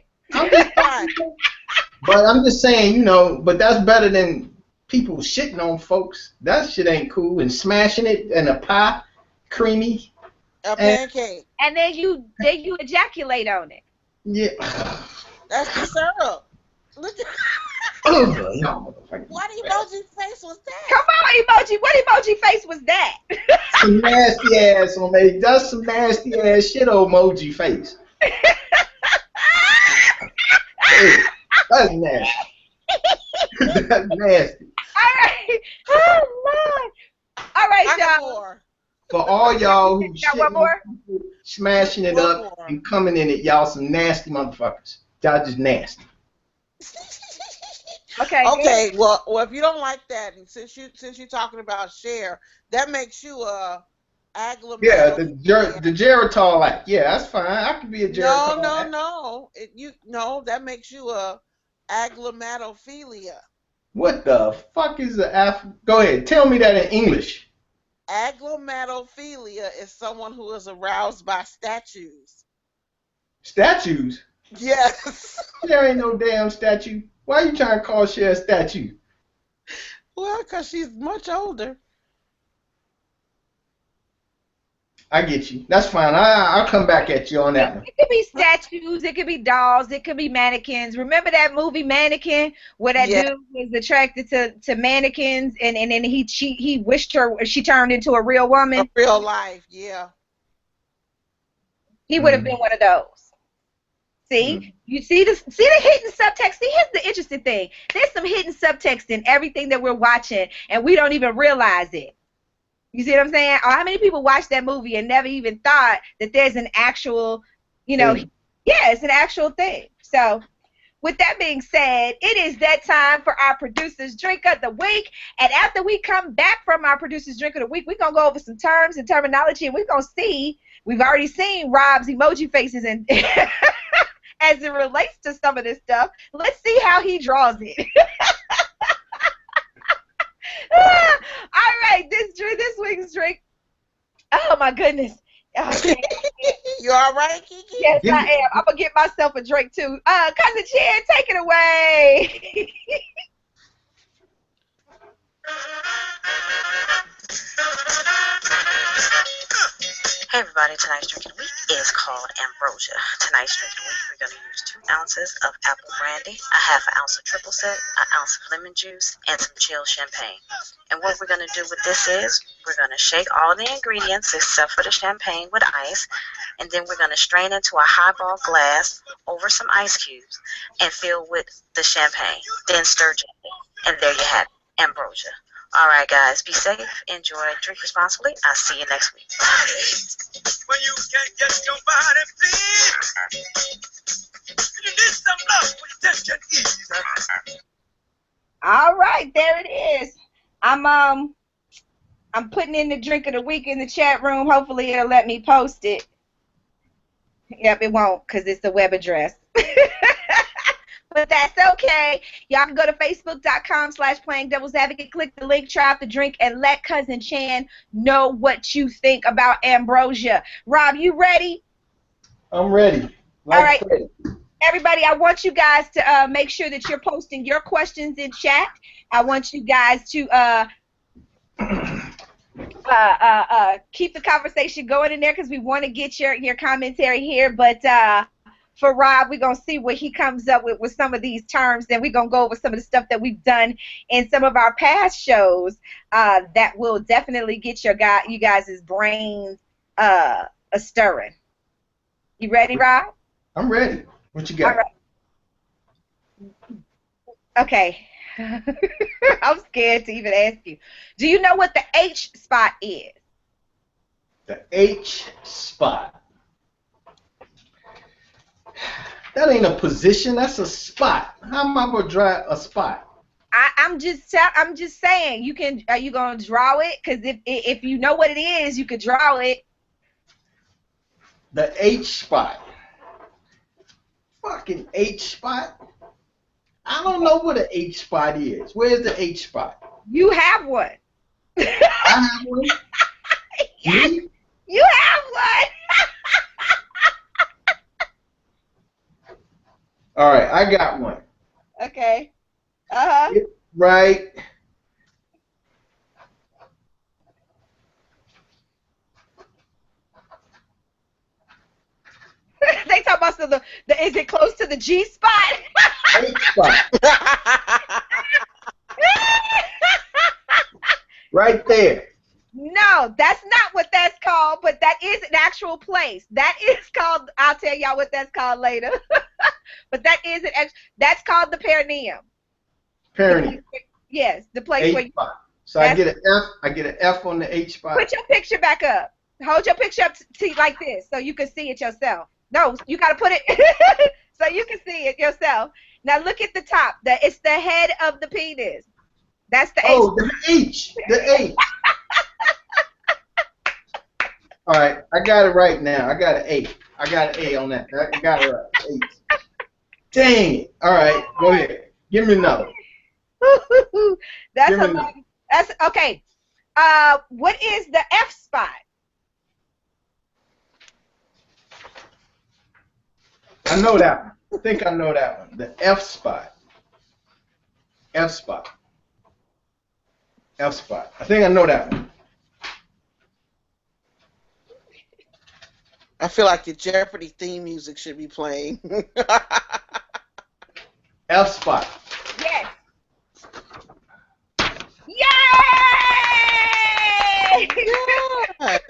But I'm just saying, but that's better than people shitting on folks. That shit ain't cool. And smashing it in a pie, creamy. A pancake. And then you ejaculate on it. Yeah. That's the syrup. Look at What emoji face was that? Come on, emoji. What emoji face was that? Some nasty ass on me. That's some nasty ass shit, emoji face. Hey, that's nasty. That's nasty. All right. Oh, Lord. All right, y'all. For all y'all who smashing it up and coming in it, y'all some nasty motherfuckers. Y'all just nasty. Okay. Well, if you don't like that, and since you're talking about Cher, that makes you a agglomeratic. Yeah, the geritol act. Yeah, that's fine. I could be a geritol. No. That makes you a agglomerophilia. What the fuck is the Go ahead, tell me that in English. Agglomerophilia is someone who is aroused by statues. Statues? Yes. There ain't no damn statue. Why are you trying to call Cher a statue? Well, because she's much older. I get you. That's fine. I'll come back at you on that one. It could be statues. It could be dolls. It could be mannequins. Remember that movie Mannequin, where that dude was attracted to mannequins, and then he wished she turned into a real woman. A real life, yeah. He would have been one of those. See, you see the hidden subtext. See, here's the interesting thing. There's some hidden subtext in everything that we're watching, and we don't even realize it. You see what I'm saying? Or how many people watch that movie and never even thought that there's an actual, it's an actual thing. So, with that being said, it is that time for our producer's drink of the week. And after we come back from our producer's drink of the week, we're going to go over some terms and terminology, and we're going to see, we've already seen Rob's emoji faces and as it relates to some of this stuff. Let's see how he draws it. All right, this week's drink. Oh my goodness. Okay. You all right, Kiki? Yes, I am. I'm gonna get myself a drink too. Cousin Chan, take it away. Hey everybody, tonight's drink of the week is called Ambrosia. Tonight's drink of the week, we're going to use 2 ounces of apple brandy, a half an ounce of triple sec, an ounce of lemon juice, and some chilled champagne. And what we're going to do with this is, we're going to shake all the ingredients except for the champagne with ice, and then we're going to strain into a highball glass over some ice cubes and fill with the champagne. Then stir gently, and there you have it, Ambrosia. All right, guys, be safe, enjoy, drink responsibly. I'll see you next week. When you can't get your body please, you need some love when you just can't ease. All right, there it is. I'm putting in the drink of the week in the chat room. Hopefully it'll let me post it. Yep, it won't because it's the web address. But that's okay. Y'all can go to facebook.com/playingdevilsadvocate, click the link, try out the drink, and let Cousin Chan know what you think about Ambrosia. Rob, you ready? I'm ready. All right. Everybody, I want you guys to make sure that you're posting your questions in chat. I want you guys to keep the conversation going in there because we want to get your commentary here. But for Rob, we're going to see what he comes up with some of these terms. Then we're going to go over some of the stuff that we've done in some of our past shows that will definitely get you guys' brains stirring. You ready, Rob? I'm ready. What you got? All right. Okay. I'm scared to even ask you. Do you know what the H spot is? The H spot. That ain't a position. That's a spot. How am I gonna draw a spot? I'm just saying. Are you gonna draw it? Because if you know what it is, you could draw it. The H spot. Fucking H spot. I don't know what an H spot is. Where's the H spot? You have one. I have one. Yes, Me? you have one. All right, I got one. Okay. Uh-huh. Right. They talk about is it close to the G spot? H spot. Right there. No, that's not what that's called, but that is an actual place. That is called, I'll tell y'all what that's called later. But that is that's called the perineum. Perineum. Yes, the place H where you, spot. So I get an F. I get an F on the H spot. put your picture back up. Hold your picture up to like this so you can see it yourself. No, you got to put it so you can see it yourself. Now look at the top. It's the head of the penis. That's the H. Oh, the H. The H. All right, I got it right now. I got an A. I got an A on that. I got it right. H. Dang it. All right, go ahead. Give me another. That's Give me a, another. that's okay. What is the F spot? I know that one. I think I know that one. The F spot. F spot. F spot. I think I know that one. I feel like the Jeopardy theme music should be playing. F spot. Yes. Yay! Yes.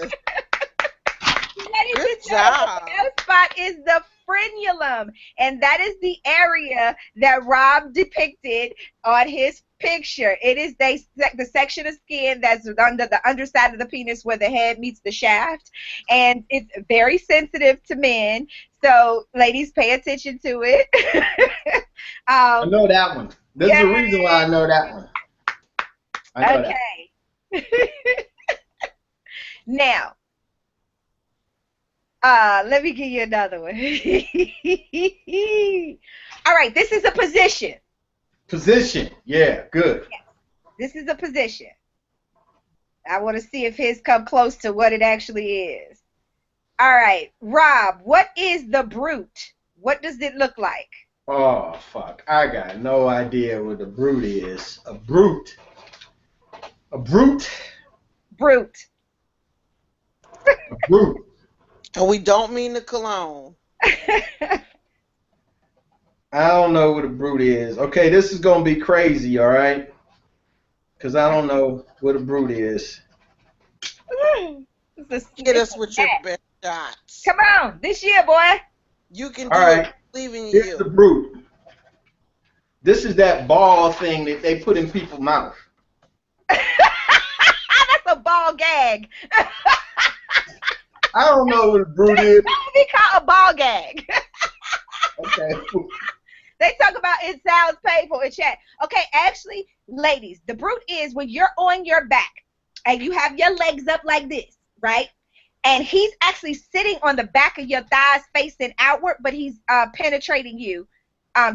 Ladies Good and gentlemen, job. the F spot is the frenulum, and that is the area that Rob depicted on his picture. It is the section of skin that's under the underside of the penis where the head meets the shaft, and it's very sensitive to men. So, ladies, pay attention to it. I know that one. There's a reason why I know that one. I know Okay. Now, let me give you another one. All right, this is a position. Position. Yeah, good. This is a position. I want to see if his come close to what it actually is. All right, Rob, what is the brute? What does it look like? Oh, fuck. I got no idea what a brute is. A brute. A brute? Brute. A brute. And we don't mean the cologne. I don't know what a brute is. Okay, this is going to be crazy, all right? Because I don't know what a brute is. Hit us with your best shots. Come on, this year, boy. You can All do right. it. Believing in Here's you. the brute. This is that ball thing that they put in people's mouth. That's a ball gag. I don't know what a brute is. That would be called a ball gag. Okay. They talk about it sounds painful in chat. Okay, actually, ladies, the brute is when you're on your back and you have your legs up like this, right? And he's actually sitting on the back of your thighs facing outward, but he's penetrating you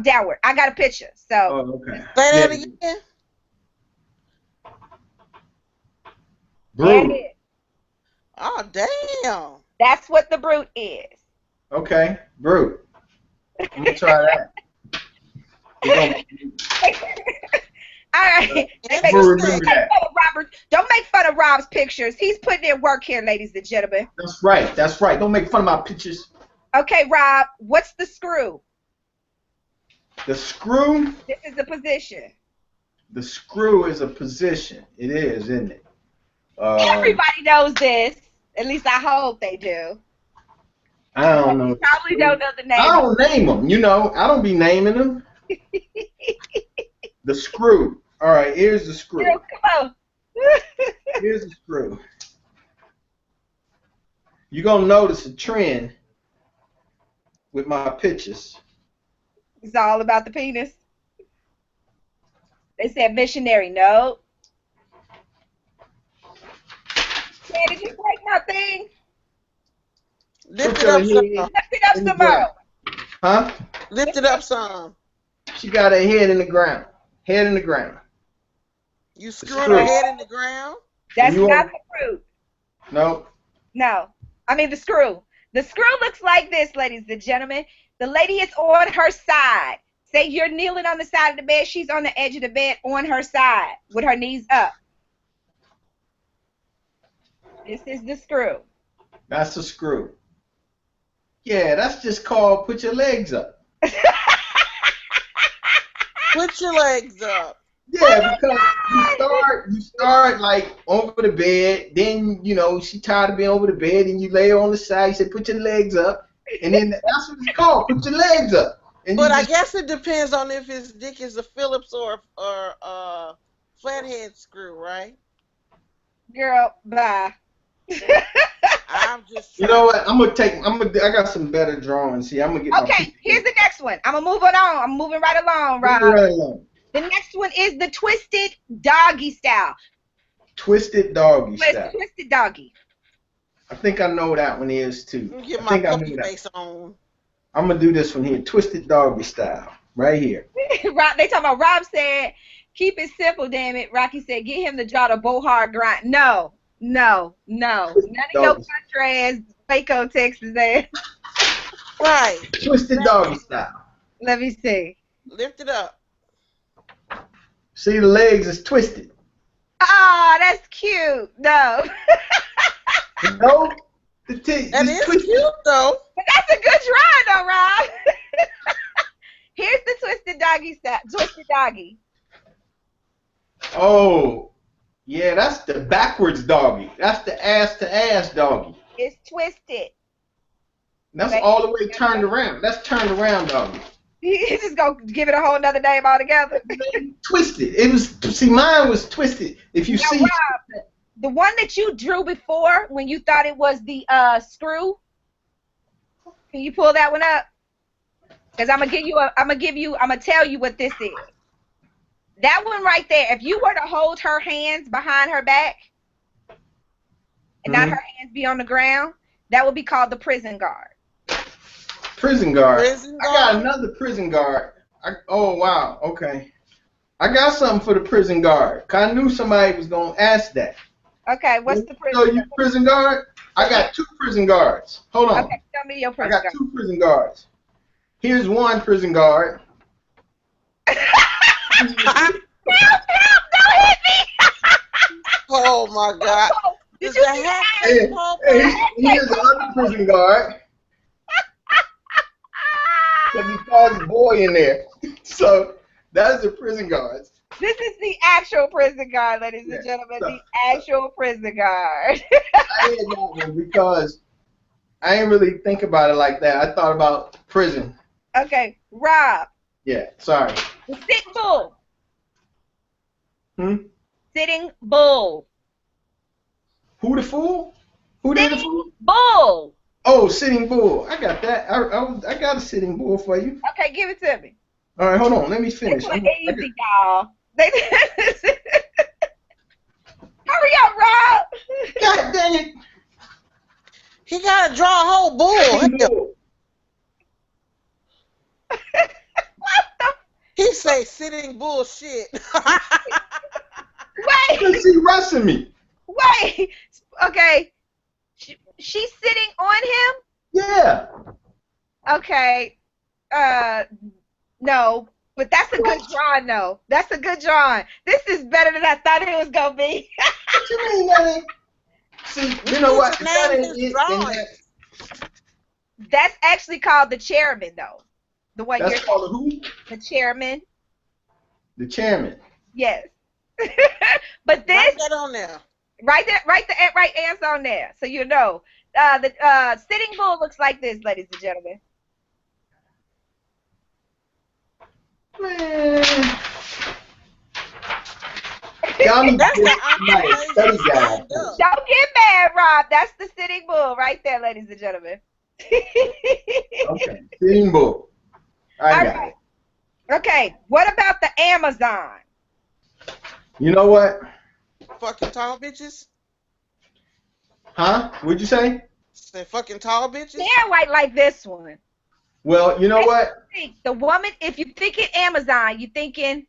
downward. I got a picture. So okay. Say that again. Brute. there it is. Oh, damn. That's what the brute is. Okay, brute. I'm gonna try that. All right. We'll remember that. Robert, don't make fun of Rob's pictures. He's putting in work here, ladies and gentlemen. That's right. That's right. Don't make fun of my pictures. Okay, Rob, what's the screw? The screw. This is the position. The screw is a position. It is, isn't it? Everybody knows this. At least I hope they do. I don't know. You probably don't know the name. I don't name them. You know, I don't be naming them. The screw. All right, here's the screw. Come on. Here's the screw. You're going to notice a trend with my pictures. It's all about the penis. They said missionary. No. Man, did you break my thing? Lift it up some. Lift it up some more. Huh? Lift it up some. She got her head in the ground. Head in the ground. You screwing her head in the ground? That's not the brute. No. No. I mean the screw. The screw looks like this, ladies and gentlemen. The lady is on her side. Say you're kneeling on the side of the bed. She's on the edge of the bed on her side with her knees up. This is the screw. That's the screw. Yeah, that's just called put your legs up. Put your legs up. Yeah, because you start like over the bed, then you know she tired of being over the bed, and you lay her on the side. You say put your legs up, and then that's what it's called. Put your legs up. And but I guess it depends on if his dick is a Phillips or flathead screw, right? Girl, bye. I'm just. You know what? I got some better drawings here. I'm gonna get. Okay, here's the next one. I'm moving on. I'm moving right along, Rob. Right along. The next one is the twisted doggy style. Twisted doggy style. Twisted doggy. I think I know what that one is too. Get my puppy face on. I'm gonna do this one here. Twisted doggy style. Right here. Rob, they talking about Rob said, keep it simple, damn it. Rocky said, get him to draw the Bohart grind. No. None of your country ass Waco, Texas ass. Right. Twisted doggy style. Let me see. Lift it up. See, the legs is twisted. Oh, that's cute. No. No? That is twisted. Cute, though. But that's a good drawing, though, Rob. Here's the twisted doggy style. Twisted doggy. Oh, yeah, that's the backwards doggy. That's the ass-to-ass doggy. It's twisted. That's all the way turned around. That's turned around doggy. He's just going to give it a whole nother name altogether. Twisted. It was, see, mine was twisted. If you see. Rob, the one that you drew before when you thought it was the screw, can you pull that one up? Because I'm going to tell you what this is. That one right there, if you were to hold her hands behind her back and not her hands be on the ground, that would be called the prison guard. Prison guard. Prison guard. I got another prison guard. Oh, wow. Okay. I got something for the prison guard. 'Cause I knew somebody was gonna ask that. Okay, what's the prison? So you prison guard? I got 2 prison guards. Hold on. Okay, tell me your I prison got guard. 2 prison guards. Here's one prison guard. Help, don't hit me! Oh my God. Did Is you the see hat that? face Paul? Here's the other prison guard. Because he calls a boy in there. So that's the prison guards. This is the actual prison guard, ladies and gentlemen. So- The actual prison guard. I had that one because I didn't really think about it like that. I thought about prison. Okay, Rob. Yeah, sorry. The sitting bull. Hmm? Sitting bull. Who the fool? Who did the fool? Sitting bull. Oh, sitting bull. I got that. I got a sitting bull for you. Okay, give it to me. All right, hold on. Let me finish. This one easy, y'all. Hurry up, Rob. God dang it. He gotta draw a whole bull. Sitting bull. He say sitting bullshit. Wait. Because he rushing me. Wait. Okay. She's sitting on him? Yeah. Okay. No. But that's a good drawing, though. That's a good drawing. This is better than I thought it was going to be. What you mean that ain't? See, you know what? That ain't it, then That's actually called the chairman, though. The one that's you're called a who? the chairman. The chairman. Yes. But this Write that on there. right answer on there, so you know. The sitting bull looks like this, ladies and gentlemen. Man. Y'all need to That's get the somebody to study guide. up. Don't get mad, Rob. That's the sitting bull right there, ladies and gentlemen. Okay, sitting bull. I got it. Okay, what about the Amazon? You know what? Fucking tall bitches. Huh? What'd you say? Say fucking tall bitches. They're like this one. Well, you know what? The woman, if you think in Amazon, you're thinking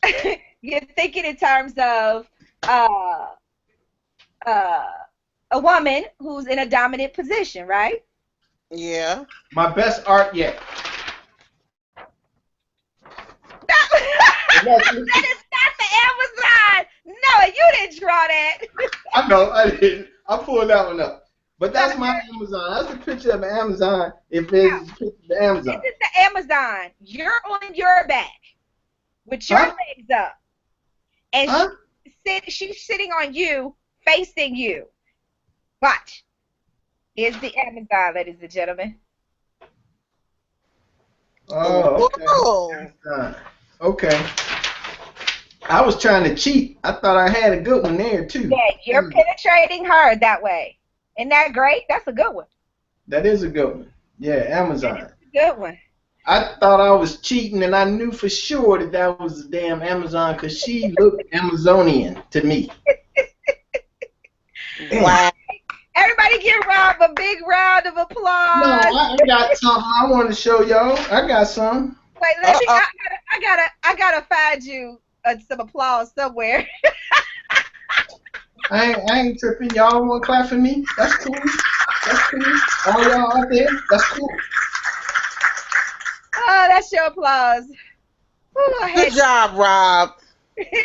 in terms of a woman who's in a dominant position, right? Yeah. My best art yet. That is not the Amazon. No, you didn't draw that. I know, I didn't. I pulled that one up. But that's my Amazon. That's a picture of Amazon. If it's a picture of the Amazon. This is the Amazon. You're on your back with your legs up. And she's sitting on you, facing you. Watch. Here's the Amazon, ladies and gentlemen. Oh, okay. Oh. Okay. I was trying to cheat. I thought I had a good one there, too. Yeah, you're penetrating her that way. Isn't that great? That's a good one. That is a good one. Yeah, Amazon. That's a good one. I thought I was cheating, and I knew for sure that was the damn Amazon because she looked Amazonian to me. Wow. Everybody give Rob a big round of applause. No, I got something I want to show y'all. I got some. Wait, let me. I gotta find you some applause somewhere. I ain't tripping. Y'all want to clap for me? That's cool. That's cool. All y'all out there, that's cool. Oh, that's your applause. Ooh, Good job, Rob.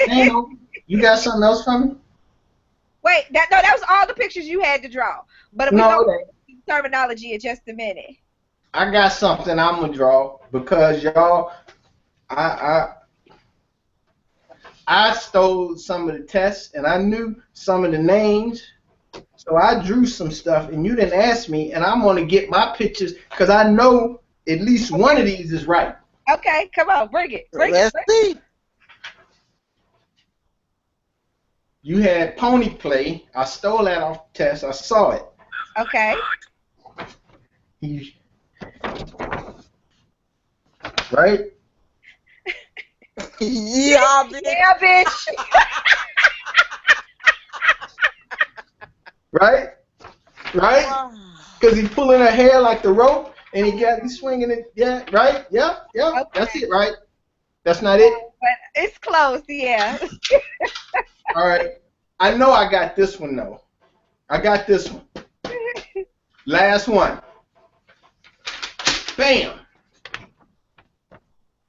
Damn, you got something else for me? Wait, that was all the pictures you had to draw. But we're No, going to do terminology in just a minute. I got something I'm gonna draw because y'all, I stole some of the tests and I knew some of the names, so I drew some stuff and you didn't ask me, and I'm gonna get my pictures because I know at least one of these is right. Okay, come on, bring it. Let's see. You had pony play. I stole that off the test. I saw it. Okay. Right? Yeah, bitch. Yeah, bitch. Right? Right? Because he's pulling her hair like the rope, and he got me swinging it. Yeah, right? Yeah, yeah. Okay. That's it, right? That's not it? But it's close, yeah. All right. I know I got this one, though. I got this one. Last one. Bam.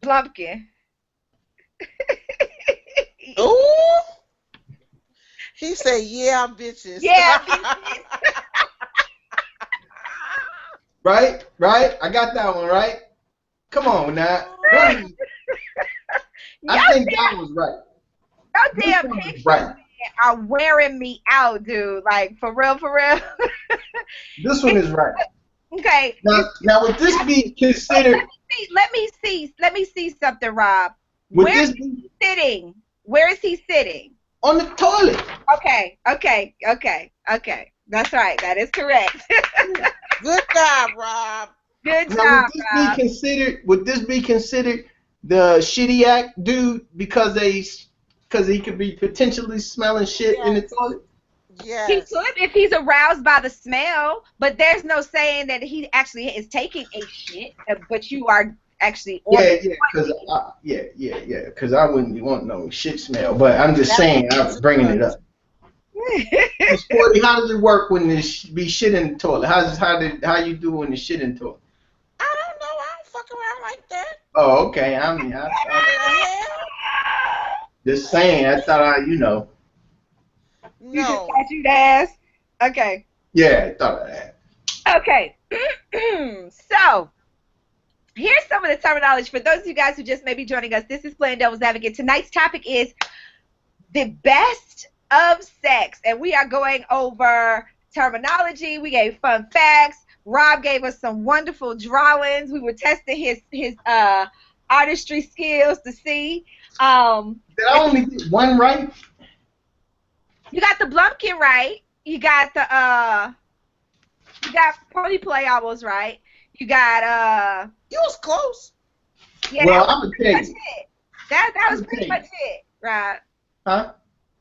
Blumpkin. Ooh. He said, yeah, bitches. Yeah, bitches. Right? I got that one, right? Come on now. I think that was right. Your damn pictures are wearing me out, dude. Like, for real, for real. This one is right. Okay. Now would this be considered? Let me see something, Rob. Would Where this is he sitting? Where is he sitting? On the toilet. Okay. That's right. That is correct. Good job, Rob. Good Now, job, Rob. would this be considered the shitty act dude because he could be potentially smelling shit in the toilet? Yes. He could if he's aroused by the smell, but there's no saying that he actually is taking a shit, but you are actually on because I wouldn't want no shit smell, but I'm just saying, I was bringing it up. Sporty, how does it work when there be shit in the toilet? How you do when the shit in the toilet? I don't know. I don't fuck around like that. Oh, okay. Just saying. I thought No. You just thought you'd ask? Okay. Yeah, I thought of that. Okay. So, here's some of the terminology for those of you guys who just may be joining us. This is Playing Devil's Advocate. Tonight's topic is the best of sex, and we are going over terminology. We gave fun facts. Rob gave us some wonderful drawings. We were testing his artistry skills to see. Did I only get one right? You got the Blumpkin right. You got the Pony Play almost right. You got You was close. Yeah, well, I'm gonna tell you. That was pretty much it, right? Huh?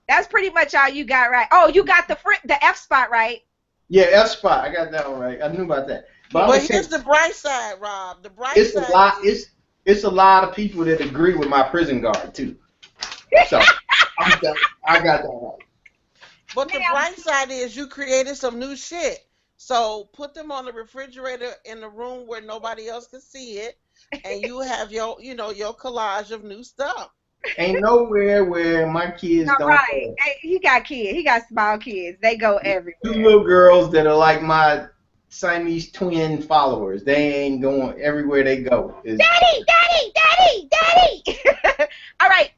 That's pretty much all you got right. Oh, you got the F spot right. Yeah, F spot. I got that one right. I knew about that. But here's the bright side, Rob. The bright side. It's a lot of people that agree with my prison guard too. So I got that right. But the bright side is you created some new shit. So put them on the refrigerator in the room where nobody else can see it, and you have your collage of new stuff. Ain't nowhere where my kids don't right. go. Hey, he got kids. He got small kids. They go everywhere. 2 little girls that are like my Siamese twin followers. They ain't going everywhere they go. Daddy! All right.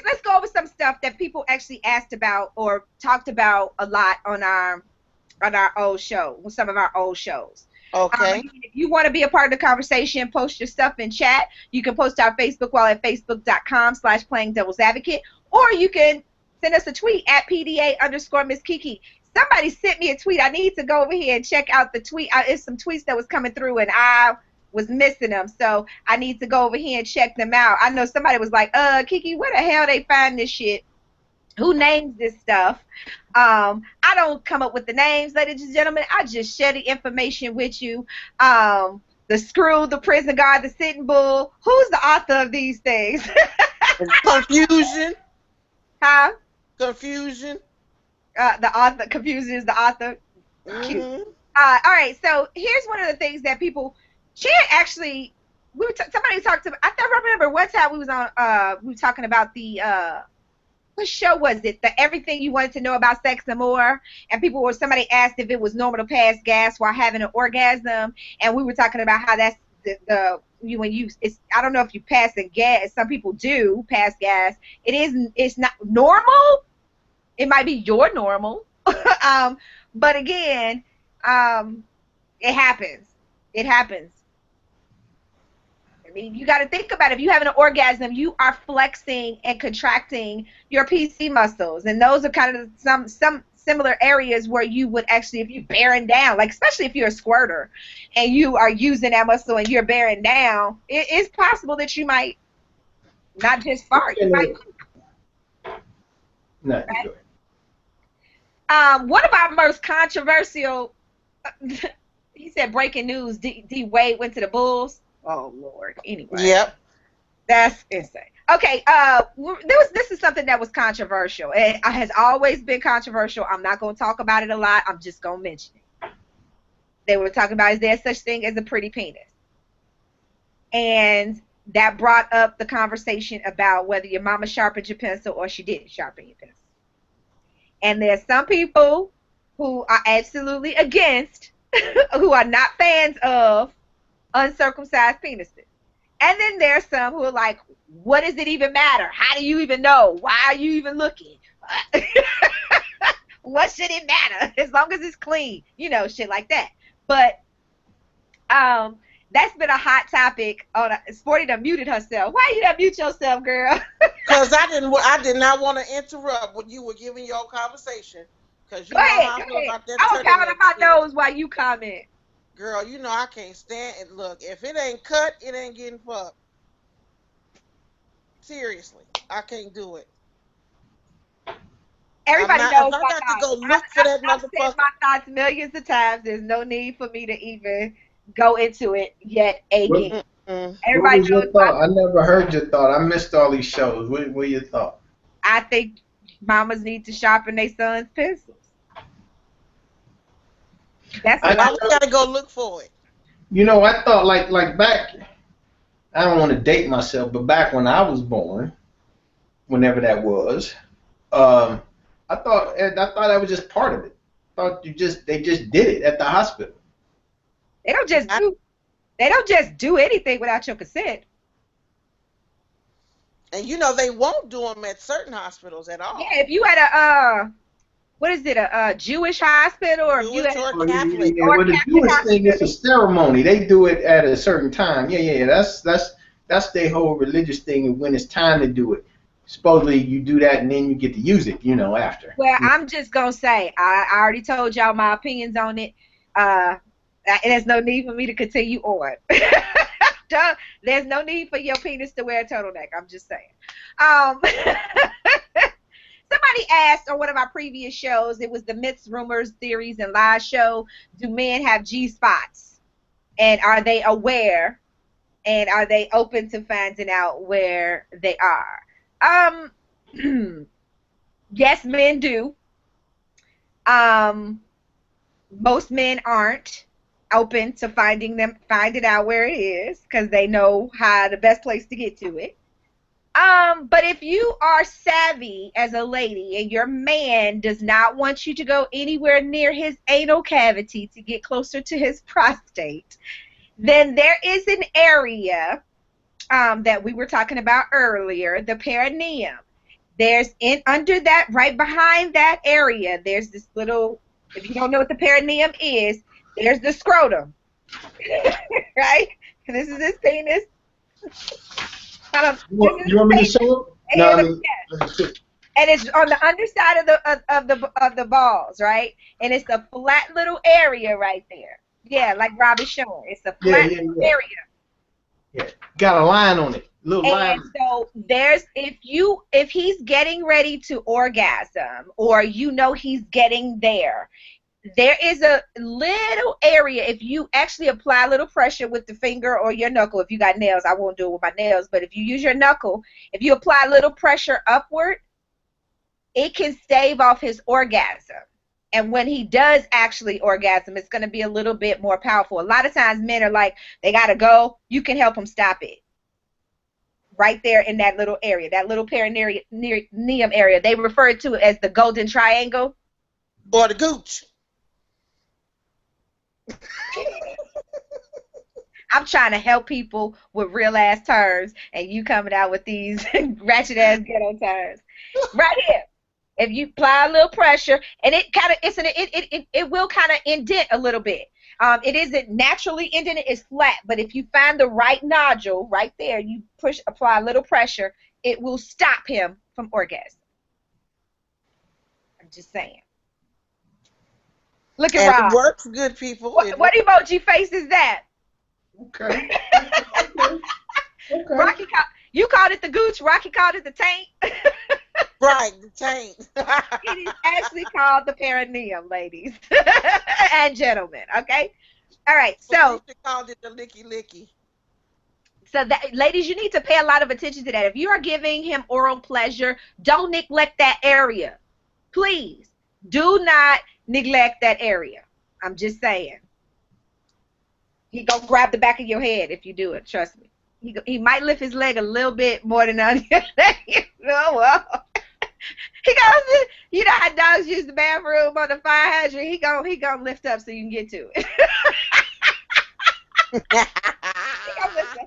Let's go over some stuff that people actually asked about or talked about a lot on our old show, some of our old shows. Okay. If you want to be a part of the conversation, post your stuff in chat. You can post our Facebook wall at facebook.com/playingdevilsadvocate, or you can send us a tweet at PDA_Miss Kiki. Somebody sent me a tweet. I need to go over here and check out the tweet. It's some tweets that was coming through, and I was missing them, so I need to go over here and check them out. I know somebody was like, Kiki, where the hell they find this shit? Who names this stuff? I don't come up with the names, ladies and gentlemen. I just share the information with you. The Screw, the Prison Guard, the Sitting Bull. Who's the author of these things? Confusion. Huh? Confusion. The author. Confusion is the author. Mm-hmm. Cute. All right. So here's one of the things that people. Somebody talked about. I remember one time we was on. We were talking about the. What show was it? The Everything You Wanted to Know About Sex and More. And somebody asked if it was normal to pass gas while having an orgasm. And we were talking about how that's I don't know if you pass a gas. Some people do pass gas. It's not normal. It might be your normal. But again, it happens. It happens. I mean, you got to think about it. If you have an orgasm, you are flexing and contracting your PC muscles, and those are kind of some similar areas where you would actually, if you're bearing down, like especially if you're a squirter, and you are using that muscle and you're bearing down, it is possible that you might not just fart. You might. No. One of our most controversial. He said breaking news. D Wade went to the Bulls. Oh Lord. Anyway. Yep. That's insane. Okay, this is something that was controversial. It has always been controversial. I'm not going to talk about it a lot. I'm just going to mention it. They were talking about, is there such thing as a pretty penis? And that brought up the conversation about whether your mama sharpened your pencil or she didn't sharpen your pencil. And there's some people who are absolutely against, who are not fans of uncircumcised penises. And then there's some who are like, what does it even matter? How do you even know? Why are you even looking? What should it matter? As long as it's clean, you know, shit like that. But that's been a hot topic. Sporty done muted herself. Why you done mute yourself, girl? Because I did not want to interrupt when you were giving your conversation. Because you know how I feel about that. I'm counting my nose while you comment. Girl, you know I can't stand it. Look, if it ain't cut, it ain't getting fucked. Seriously, I can't do it. Everybody knows I got to go look for that motherfucker. I've said my thoughts millions of times. There's no need for me to even go into it yet again. Everybody knows your thought? I never heard your thought. I missed all these shows. What were your thoughts? I think mamas need to sharpen their sons' pencils. That's what I got to go look for it. You know, I thought like back. I don't want to date myself, but back when I was born, whenever that was, I thought that was just part of it. I thought they just did it at the hospital. They don't just do anything without your consent. And you know they won't do them at certain hospitals at all. Yeah, if you at a a Jewish hospital or Jewish or Catholic? Yeah, well, the Jewish thing is a ceremony. They do it at a certain time. Yeah. That's their whole religious thing. When it's time to do it, supposedly you do that and then you get to use it, you know, after. Well, I'm just gonna say I already told y'all my opinions on it. There's no need for me to continue on. There's no need for your penis to wear a turtleneck. I'm just saying. Somebody asked on one of our previous shows, it was the Myths, Rumors, Theories, and Lies show, do men have G-spots? And are they aware? And are they open to finding out where they are? Yes, men do. Most men aren't open to finding out where it is because they know how the best place to get to it. But if you are savvy as a lady and your man does not want you to go anywhere near his anal cavity to get closer to his prostate, then there is an area that we were talking about earlier, the perineum. There's under that, right behind that area, there's this little, if you don't know what the perineum is, there's the scrotum. Right? And this is his penis. You want me to show it? No, and it's on the underside of the balls, right? And it's a flat little area right there. Yeah, like Rob is showing. It's a flat area. Yeah, got a line on it. Little line. And so there's if he's getting ready to orgasm or you know he's getting there, there is a little area. If you actually apply a little pressure with the finger or your knuckle, if you got nails, I won't do it with my nails, but if you use your knuckle, if you apply a little pressure upward, it can stave off his orgasm. And when he does actually orgasm, it's going to be a little bit more powerful. A lot of times men are like, they got to go. You can help him stop it. Right there in that little area, that little perineum area. They refer to it as the golden triangle. Or the gooch. I'm trying to help people with real ass terms, and you coming out with these ratchet ass ghetto terms. Right here, if you apply a little pressure, and it will kind of indent a little bit. It isn't naturally indented; it's flat. But if you find the right nodule right there, you apply a little pressure, it will stop him from orgasm. I'm just saying. Look at Rob. It works, good people. What emoji face is that? Okay. Okay. Rocky, you called it the gooch. Rocky called it the taint. Right, the taint. It is actually called the perineum, ladies and gentlemen. Okay. All right. So they called it the licky licky. So that, ladies, you need to pay a lot of attention to that. If you are giving him oral pleasure, don't neglect that area. Please do not neglect that area. I'm just saying. He gonna grab the back of your head if you do it. Trust me. He might lift his leg a little bit more than on your leg. Oh well. He goes. You know how dogs use the bathroom on the fire hydrant. He gonna lift up so you can get to it.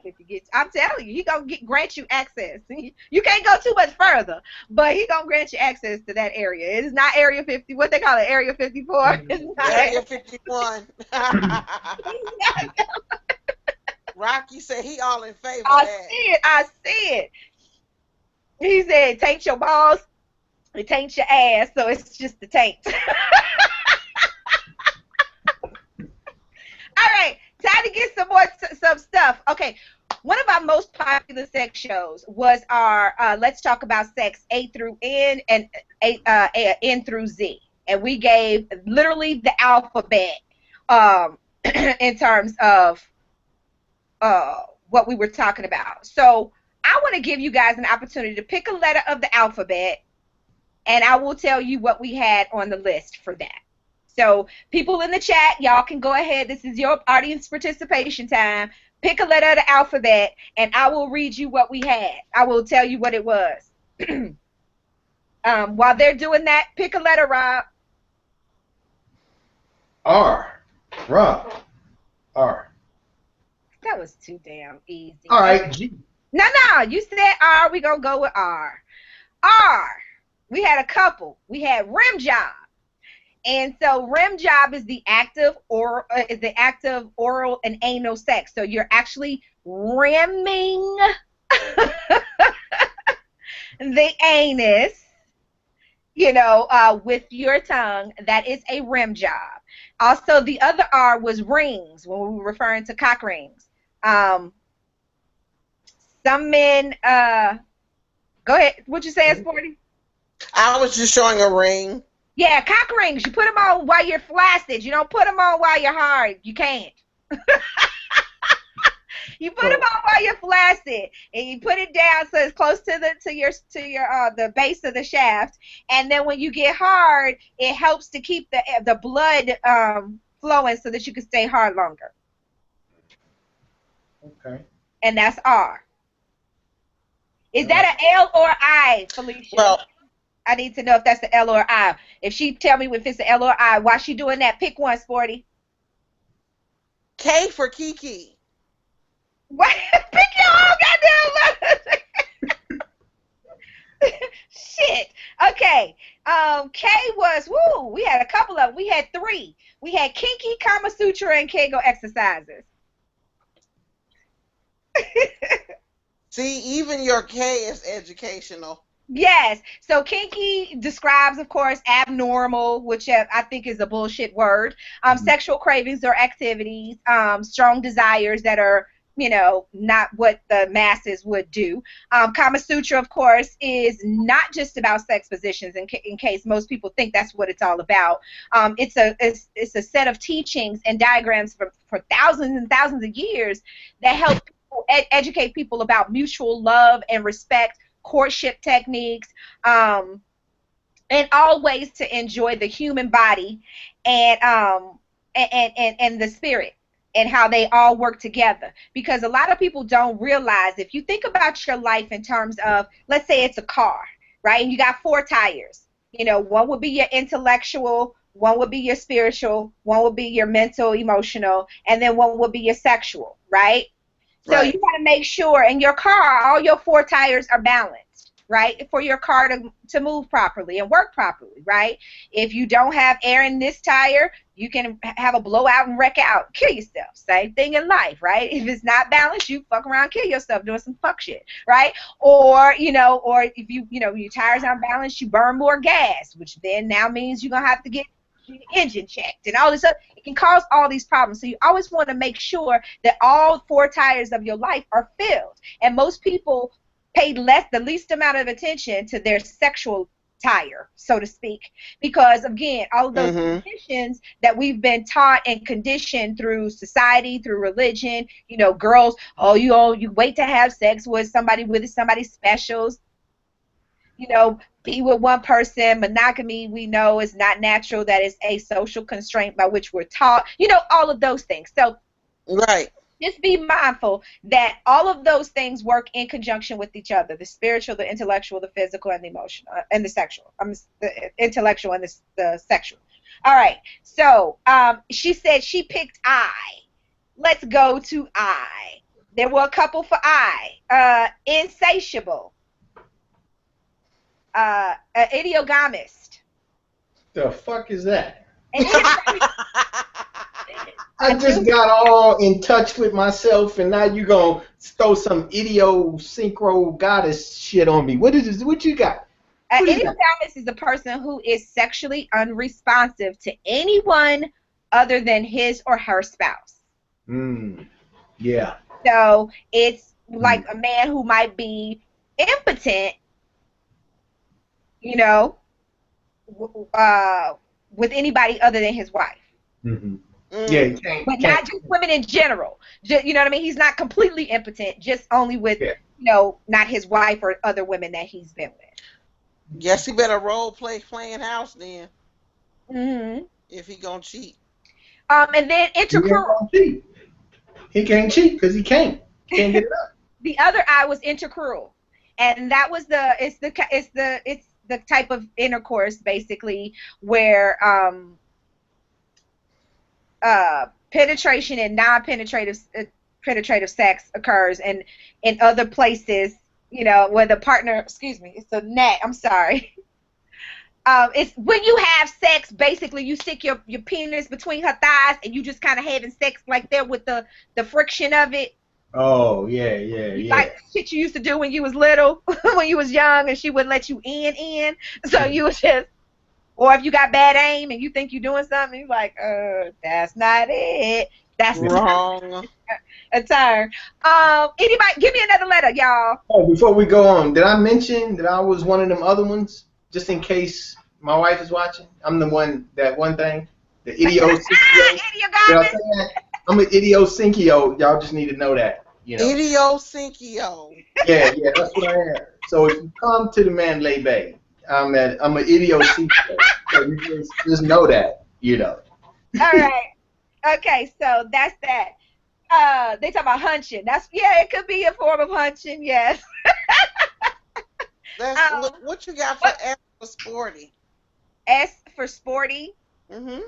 If you get, I'm telling you, he gonna grant you access. You can't go too much further, but he gonna grant you access to that area. It is not Area 50. What they call it, Area 54. It's not Area 51. Rocky said he all in favor of that. I see it. He said it taints your balls, it taints your ass, so it's just the taint. All right, time to get some stuff. Okay, one of our most popular sex shows was our Let's Talk About Sex A through N and N through Z, and we gave literally the alphabet in terms of what we were talking about. So I want to give you guys an opportunity to pick a letter of the alphabet, and I will tell you what we had on the list for that. So people in the chat, y'all can go ahead. This is your audience participation time. Pick a letter of the alphabet, and I will read you what we had. I will tell you what it was. While they're doing that, pick a letter, Rob. R. Rob. R. That was too damn easy. All right, G. No, you said R. We're going to go with R. R. We had a couple. We had rim job. And so rim job is the active oral and anal sex. So you're actually rimming the anus, with your tongue. That is a rim job. Also, the other R was rings when we were referring to cock rings. Some men, go ahead. What you saying, Sporty? I was just showing a ring. Yeah, cock rings. You put them on while you're flaccid. You don't put them on while you're hard. You can't. You put them on while you're flaccid, and you put it down so it's close to the base of the shaft. And then when you get hard, it helps to keep the blood flowing so that you can stay hard longer. Okay. And that's R. Is that an L or I, Felicia? Well, I need to know if that's the L or I. If she tell me if it's the L or I, why she doing that? Pick one, Sporty. K for Kiki. What? Pick your own goddamn letter. Shit. Okay. K was, we had a couple of them. We had 3. We had Kinky, Kama Sutra, and Kegel exercises. See, even your K is educational. Yes. So kinky describes, of course, abnormal, which I think is a bullshit word. Sexual cravings or activities, strong desires that are, not what the masses would do. Kama Sutra, of course, is not just about sex positions, in case most people think that's what it's all about. It's a set of teachings and diagrams for thousands and thousands of years that help people educate people about mutual love and respect, courtship techniques, and all ways to enjoy the human body and the spirit and how they all work together. Because a lot of people don't realize, if you think about your life in terms of, let's say it's a car, right? And you got 4 tires. One would be your intellectual, one would be your spiritual, one would be your mental, emotional, and then one would be your sexual, right? So you got to make sure in your car, all your 4 tires are balanced, right? For your car to move properly and work properly, right? If you don't have air in this tire, you can have a blowout and wreck out, kill yourself. Same thing in life, right? If it's not balanced, you fuck around, kill yourself doing some fuck shit, right? Or if your tires aren't balanced, you burn more gas, which then now means you're going to have to get your engine checked and all this stuff. It can cause all these problems. So you always want to make sure that all 4 tires of your life are filled. And most people pay the least amount of attention to their sexual tire, so to speak, because again, all of those Mm-hmm. conditions that we've been taught and conditioned through society, through religion, you know, girls, oh, you wait to have sex with somebody special, you know, be with one person. Monogamy, we know, is not natural. That is a social constraint by which we're taught, you know, all of those things. So Right. just be mindful that all of those things work in conjunction with each other: the spiritual, the intellectual, the physical, and the emotional, and the sexual. The intellectual and the sexual. All right. So she said she picked I. Let's go to I. There were a couple for I. Insatiable. An idiogamist. The fuck is that? And I just got all in touch with myself, and now you gonna throw some idiosynchro goddess shit on me. What is this? What you got? An What is that? idiogamist is a person who is sexually unresponsive to anyone other than his or her spouse. Yeah. So it's like a man who might be impotent, you know, with anybody other than his wife. Mm-hmm. Yeah, you can't. But not just women in general. Just, you know what I mean? He's not completely impotent, just only with, you know, not his wife or other women that he's been with. Guess he better playing house then. Mm-hmm. If he gonna cheat. And then intercrural. He can't cheat because he can't. Can't get it up. The other I was intercrural, and that was it's the type of intercourse basically where penetration and non-penetrative penetrative sex occurs, and in other places, you know, where the partner, excuse me, it's a net, I'm sorry. It's when you have sex, basically you stick your penis between her thighs and you just kind of having sex like there with the friction of it. Oh, yeah. Like shit you used to do when you was little, when you was young and she wouldn't let you in. So you was just, or if you got bad aim and you think you're doing something, you're like, that's not it. That's wrong. A turn. Anybody, give me another letter, y'all. Oh, before we go on, did I mention that I was one of them other ones? Just in case my wife is watching, I'm the one, that one thing, the idiosynkio. I'm an idiosynkio. Y'all just need to know that. You know. Idiosynkio. Yeah, that's what I am. So if you come to the Mandalay Bay, I'm an idiosynkio. So you just know that, you know. All right. Okay, so that's that. They talk about hunching. It could be a form of hunching, yes. What you got for S for sporty? S for sporty? Mm-hmm.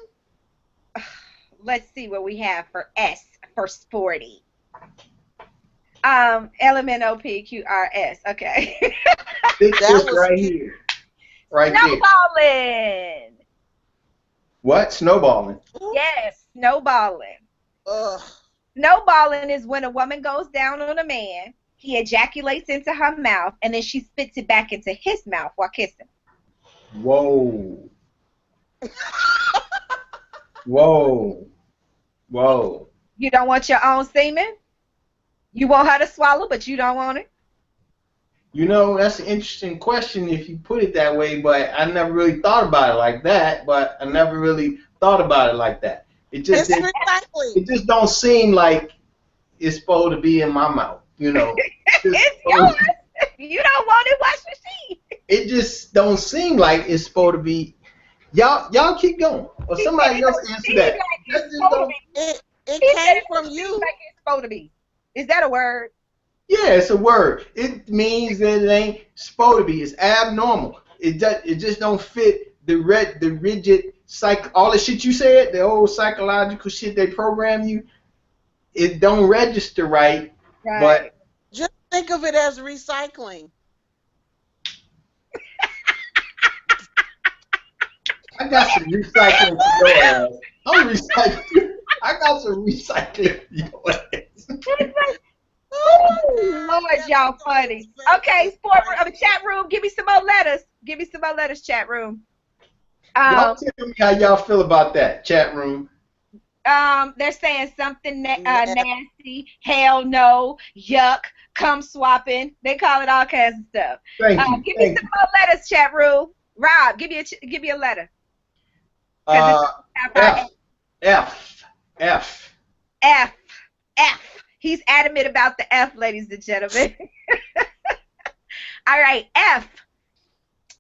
Let's see what we have for S for sporty. LMNOPQRS. Okay. That was right here. Right snowballing. There. What? Snowballing? Yes, snowballing. Ugh. Snowballing is when a woman goes down on a man, he ejaculates into her mouth, and then she spits it back into his mouth while kissing. Whoa. Whoa. You don't want your own semen? You want her to swallow, but you don't want it? You know, that's an interesting question if you put it that way, but I never really thought about it like that, It just don't seem like it's supposed to be in my mouth, you know. It's yours. You don't want it, wash your sheet. It just don't seem like it's supposed to be. Y'all keep going. Or somebody else answer that. It came from you. Like it's supposed to be. Is that a word? Yeah, it's a word. It means that it ain't supposed to be. It's abnormal. It just don't fit the rigid all the shit you said, the old psychological shit they program you. It don't register right. But just think of it as recycling. I got some recycling for your ass. I'm recycling. I got some recycling for your ass. Oh, Lord, y'all funny. Okay, chat room, give me some more letters. Chat room. Y'all tell me how y'all feel about that, chat room. They're saying something nasty, hell no, yuck, cum swapping. They call it all kinds of stuff. Thank you. Give me some more letters, chat room. Rob, give me a letter. 'Cause it's F. F. F. F. F. He's adamant about the F, ladies and gentlemen. All right, F.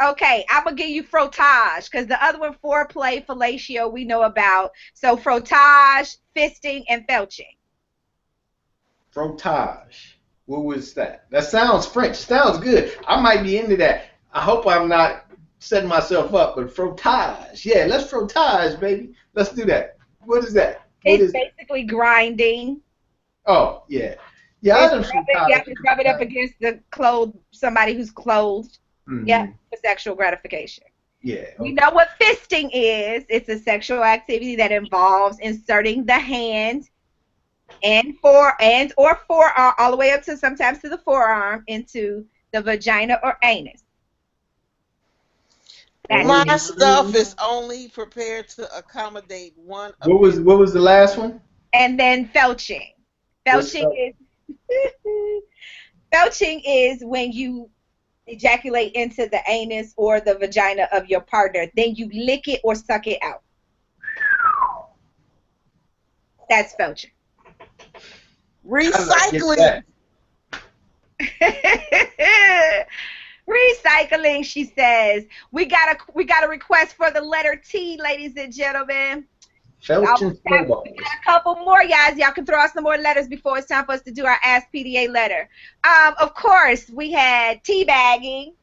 Okay, I'm going to give you frottage because the other one, foreplay, fellatio, we know about. So frottage, fisting, and felching. Frottage. What was that? That sounds French. Sounds good. I might be into that. I hope I'm not setting myself up, but frottage. Yeah, let's frottage, baby. Let's do that. What is that? It's basically grinding. Oh, yeah. Yeah, You have to rub it up against the somebody who's clothed. Mm-hmm. Yeah, for sexual gratification. Yeah. Okay. You know what fisting is? It's a sexual activity that involves inserting the hand or forearm all the way up to sometimes to the forearm into the vagina or anus. My stuff is only prepared to accommodate one. What was the last one? And then felching. Felching is when you ejaculate into the anus or the vagina of your partner, then you lick it or suck it out. That's felching. Recycling. Recycling, she says. We got a request for the letter T, ladies and gentlemen. We got a couple more, guys. Y'all can throw out some more letters before it's time for us to do our Ask PDA letter. Of course, we had teabagging.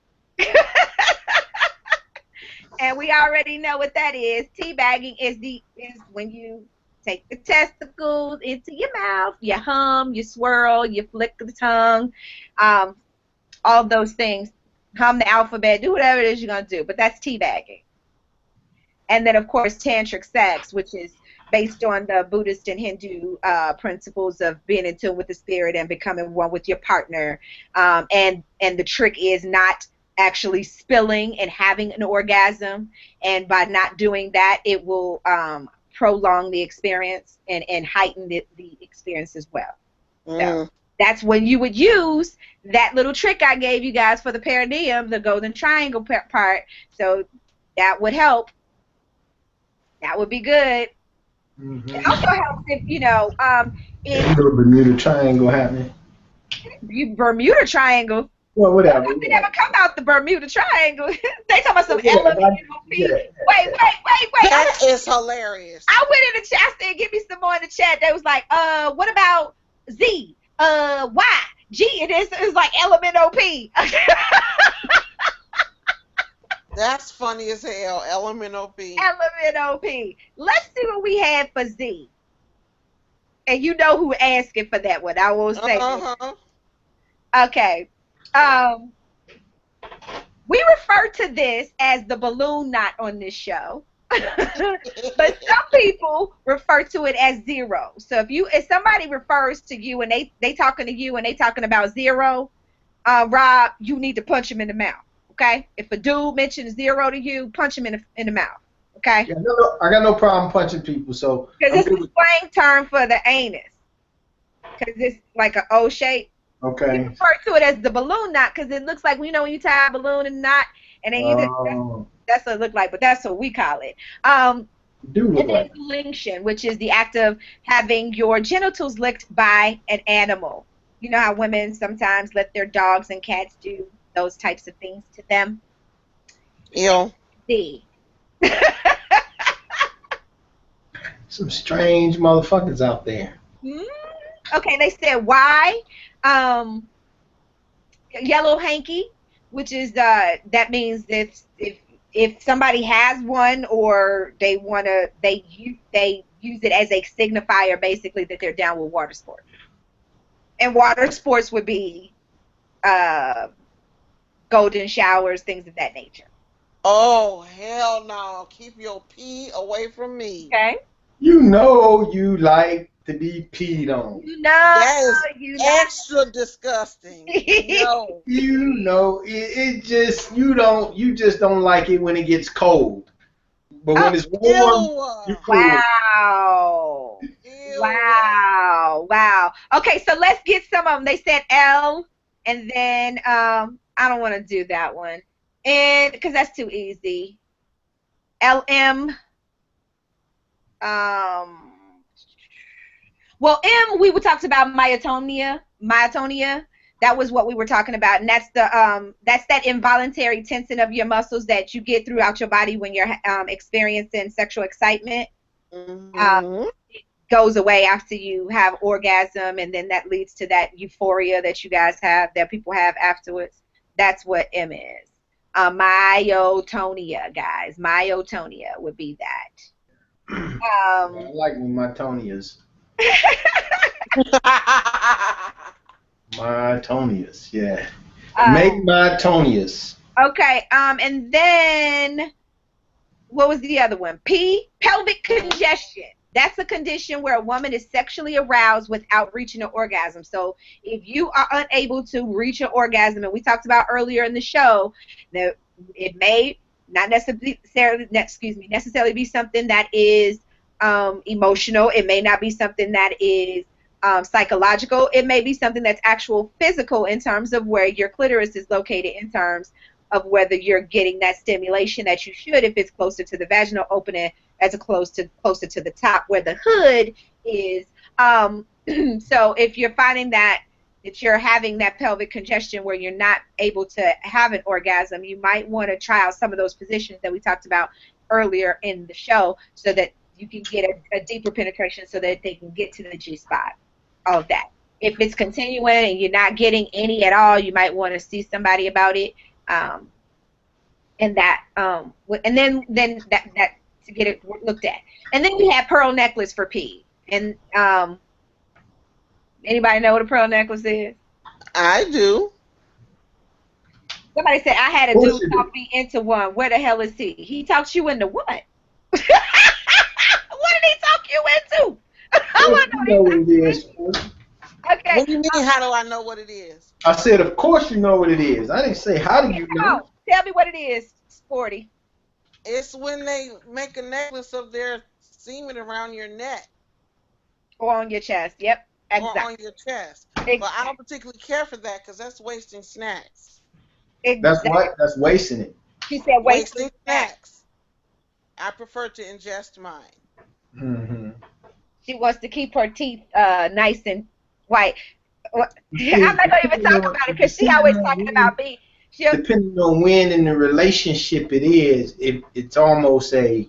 And we already know what that is. Teabagging is when you take the testicles into your mouth, you hum, you swirl, you flick the tongue, all those things. Hum the alphabet, do whatever it is you're going to do. But that's teabagging. And then, of course, tantric sex, which is based on the Buddhist and Hindu principles of being in tune with the spirit and becoming one with your partner. And the trick is not actually spilling and having an orgasm. And by not doing that, it will prolong the experience and heighten the experience as well. So that's when you would use that little trick I gave you guys for the perineum, the golden triangle part. So that would help. That would be good. Mm-hmm. It also helps if, if the Bermuda Triangle happening. Bermuda Triangle? Well, whatever. They never come out the Bermuda Triangle. They talking about some LMNOP. Wait. That is hilarious. I went in the chat, I said, give me some more in the chat. They was like, what about Z? Y? G? It is like LMNOP. That's funny as hell. LMNOP. LMNOP. Let's see what we have for Z. And you know who asking for that one. I will say. Okay. We refer to this as the balloon knot on this show. But some people refer to it as zero. So if somebody refers to you and they talking to you and they talking about zero, Rob, you need to punch him in the mouth. Okay? If a dude mentions zero to you, punch him in the mouth. Okay? Yeah, I got no problem punching people. So because it's a slang term for the anus. Because it's like an O shape. Okay. We refer to it as the balloon knot because it looks like when you tie a balloon and knot, and then that's what it looks like, but that's what we call it. And then linction, which is the act of having your genitals licked by an animal. You know how women sometimes let their dogs and cats do those types of things to them? Ew. See. Some strange motherfuckers out there. Okay, they said why? Yellow hanky, which is that means if somebody has one or they use it as a signifier basically that they're down with water sports. And water sports would be golden showers, things of that nature. Oh, hell no. Keep your pee away from me. Okay. You know you like to be peed on. That is extra disgusting. No. You know you just don't like it when it gets cold. But when it's warm, you cool. Wow. Ew. Wow. Okay, so let's get some of them. They said L, and then I don't want to do that one. And because that's too easy. LM. Well, M, we talked about myotonia. Myotonia. That was what we were talking about, and that's that involuntary tensing of your muscles that you get throughout your body when you're experiencing sexual excitement. Mm-hmm. Goes away after you have orgasm, and then that leads to that euphoria that you guys have, that people have afterwards. That's what M is. Myotonia, guys. Myotonia would be that. I like when my Tonias. My Tonias, yeah. Make my Tonias. Okay, and then what was the other one? P, pelvic congestion. That's a condition where a woman is sexually aroused without reaching an orgasm. So if you are unable to reach an orgasm, and we talked about earlier in the show that it may not necessarily be something that is emotional. It may not be something that is psychological. It may be something that's actual physical in terms of where your clitoris is located, in terms of whether you're getting that stimulation that you should if it's closer to the vaginal opening as closer to the top where the hood is. So if you're finding that you're having that pelvic congestion where you're not able to have an orgasm, you might want to try out some of those positions that we talked about earlier in the show so that you can get a deeper penetration so that they can get to the G spot. All of that. If it's continuing and you're not getting any at all, you might want to see somebody about it. And then that to get it looked at. And then we have pearl necklace for P. And anybody know what a pearl necklace is? I do. Somebody said I had a dude talk me into one. Where the hell is he? He talks you into what? What did he talk you into? I want to know what it is. Okay. What do you mean, how do I know what it is? I said, of course you know what it is. I didn't say, how do you know? Tell me what it is, Sporty. It's when they make a necklace of their semen around your neck. Or on your chest. Yep. Exactly. Or on your chest. Exactly. But I don't particularly care for that because that's wasting snacks. Exactly. That's what? That's wasting it. She said wasting snacks. I prefer to ingest mine. Mm-hmm. She wants to keep her teeth nice and white. I'm not going to even talk about it because she always talking about me. Depending on when in the relationship it is, it's almost a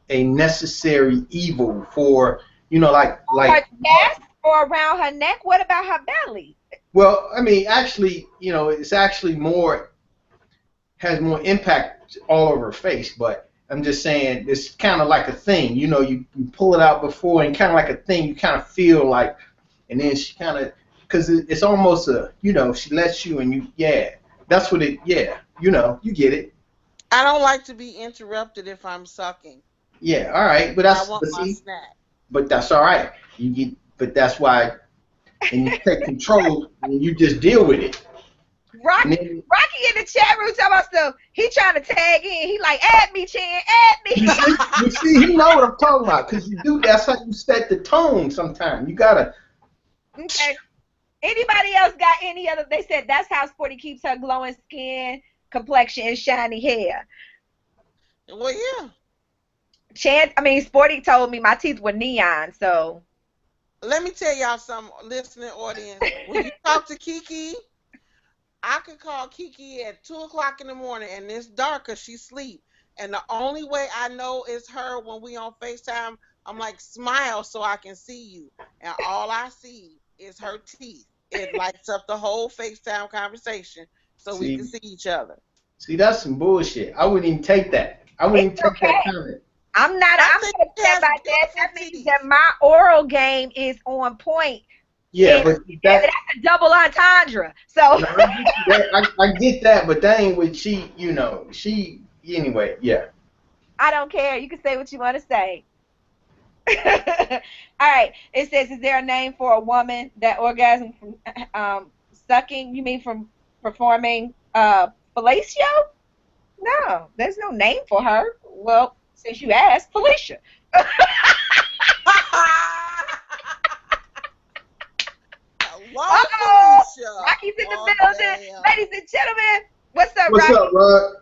necessary evil for, like her chest or around her neck. What about her belly? Well, I mean, actually, it's actually has more impact all over her face, but I'm just saying it's kind of like a thing. You pull it out before and kind of like a thing. You kind of feel like, and then she kind of, because it's almost she lets you and that's what it, you get it. I don't like to be interrupted if I'm sucking. Yeah, all right, but I want my snack. But that's all right. But that's why, and you take control and you just deal with it. Rocky in the chat room talking about stuff. He trying to tag in. He like, add me, Chan, add me. You see, he know what I'm talking about because you do. That's how you set the tone. Sometimes you gotta. Okay. Anybody else got any other? They said that's how Sporty keeps her glowing skin, complexion, and shiny hair. Well, yeah. Sporty told me my teeth were neon, so. Let me tell y'all something, listening audience. When you talk to KiKi, I could call KiKi at 2 o'clock in the morning, and it's dark because she sleep. And the only way I know is her when we on FaceTime, I'm like, smile so I can see you. And all I see is her teeth. It lights up the whole FaceTime conversation so we can see each other. See, that's some bullshit. I wouldn't even take that. I wouldn't even take that comment. I'm not upset about that. That means that my oral game is on point. Yeah, but that's a double entendre. So I get that, but that ain't what she anyway. Yeah. I don't care. You can say what you want to say. All right. It says, is there a name for a woman that orgasms from sucking? You mean from performing fellatio? No, there's no name for her. Well, since you asked, Felicia. Rocky's in the building. Ladies and gentlemen, what's up, Rocky? What's up, Rod?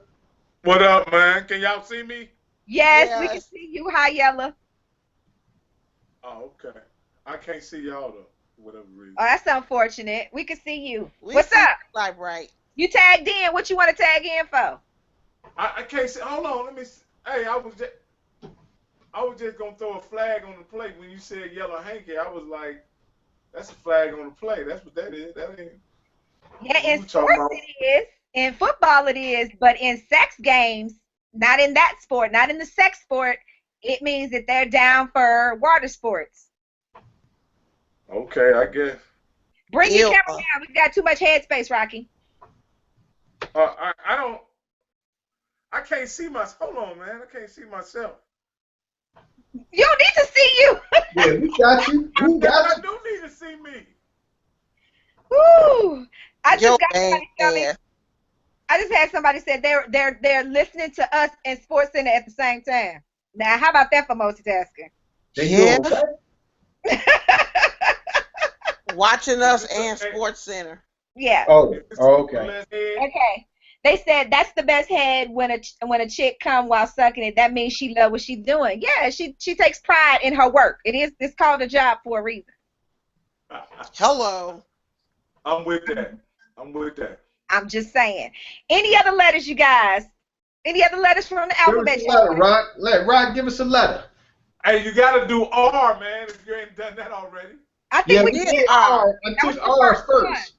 What up, man? Can y'all see me? Yes, we can Yes. see you. Hi, Yella. Oh, okay. I can't see y'all though, for whatever reason. Oh, that's unfortunate. We can see you. We What's see up? like right. You tagged in. What you want to tag in for? I can't see. Hold on, let me. Hey, I was just gonna throw a flag on the plate when you said yellow hanky. I was like, that's a flag on the plate. That's what that is. That ain't. Yeah, We in were talking sports about. it is. In football it is. But in sex games, not in that sport, not in the sex sport, it means that they're down for water sports. Okay, I guess. Bring your Ew. camera down. We got too much headspace, Rocky. I don't. I can't see myself. Hold on, man. I can't see myself. You don't need to see you. Yeah, we got you. We got I you. do need to see me. Woo. I Yo, just got somebody tell me. man. I just had somebody say they're listening to us and Sports Center at the same time. Now, how about that for multitasking? They Yeah. doing what? Watching us and Sports Center. Yeah. Oh, Is this okay. less head? Okay. They said that's the best head when a chick come while sucking it. That means she love what she's doing. Yeah, she takes pride in her work. It's called a job for a reason. Hello. I'm with that. I'm with that. I'm just saying. Any other letters, you guys? Any other letters from the Give alphabet? us a letter, Rod. Let Rod give us a letter. Hey, you gotta do R, man, if you ain't done that already. I think Yeah, we we did did R. R. I That was took the R first one. first.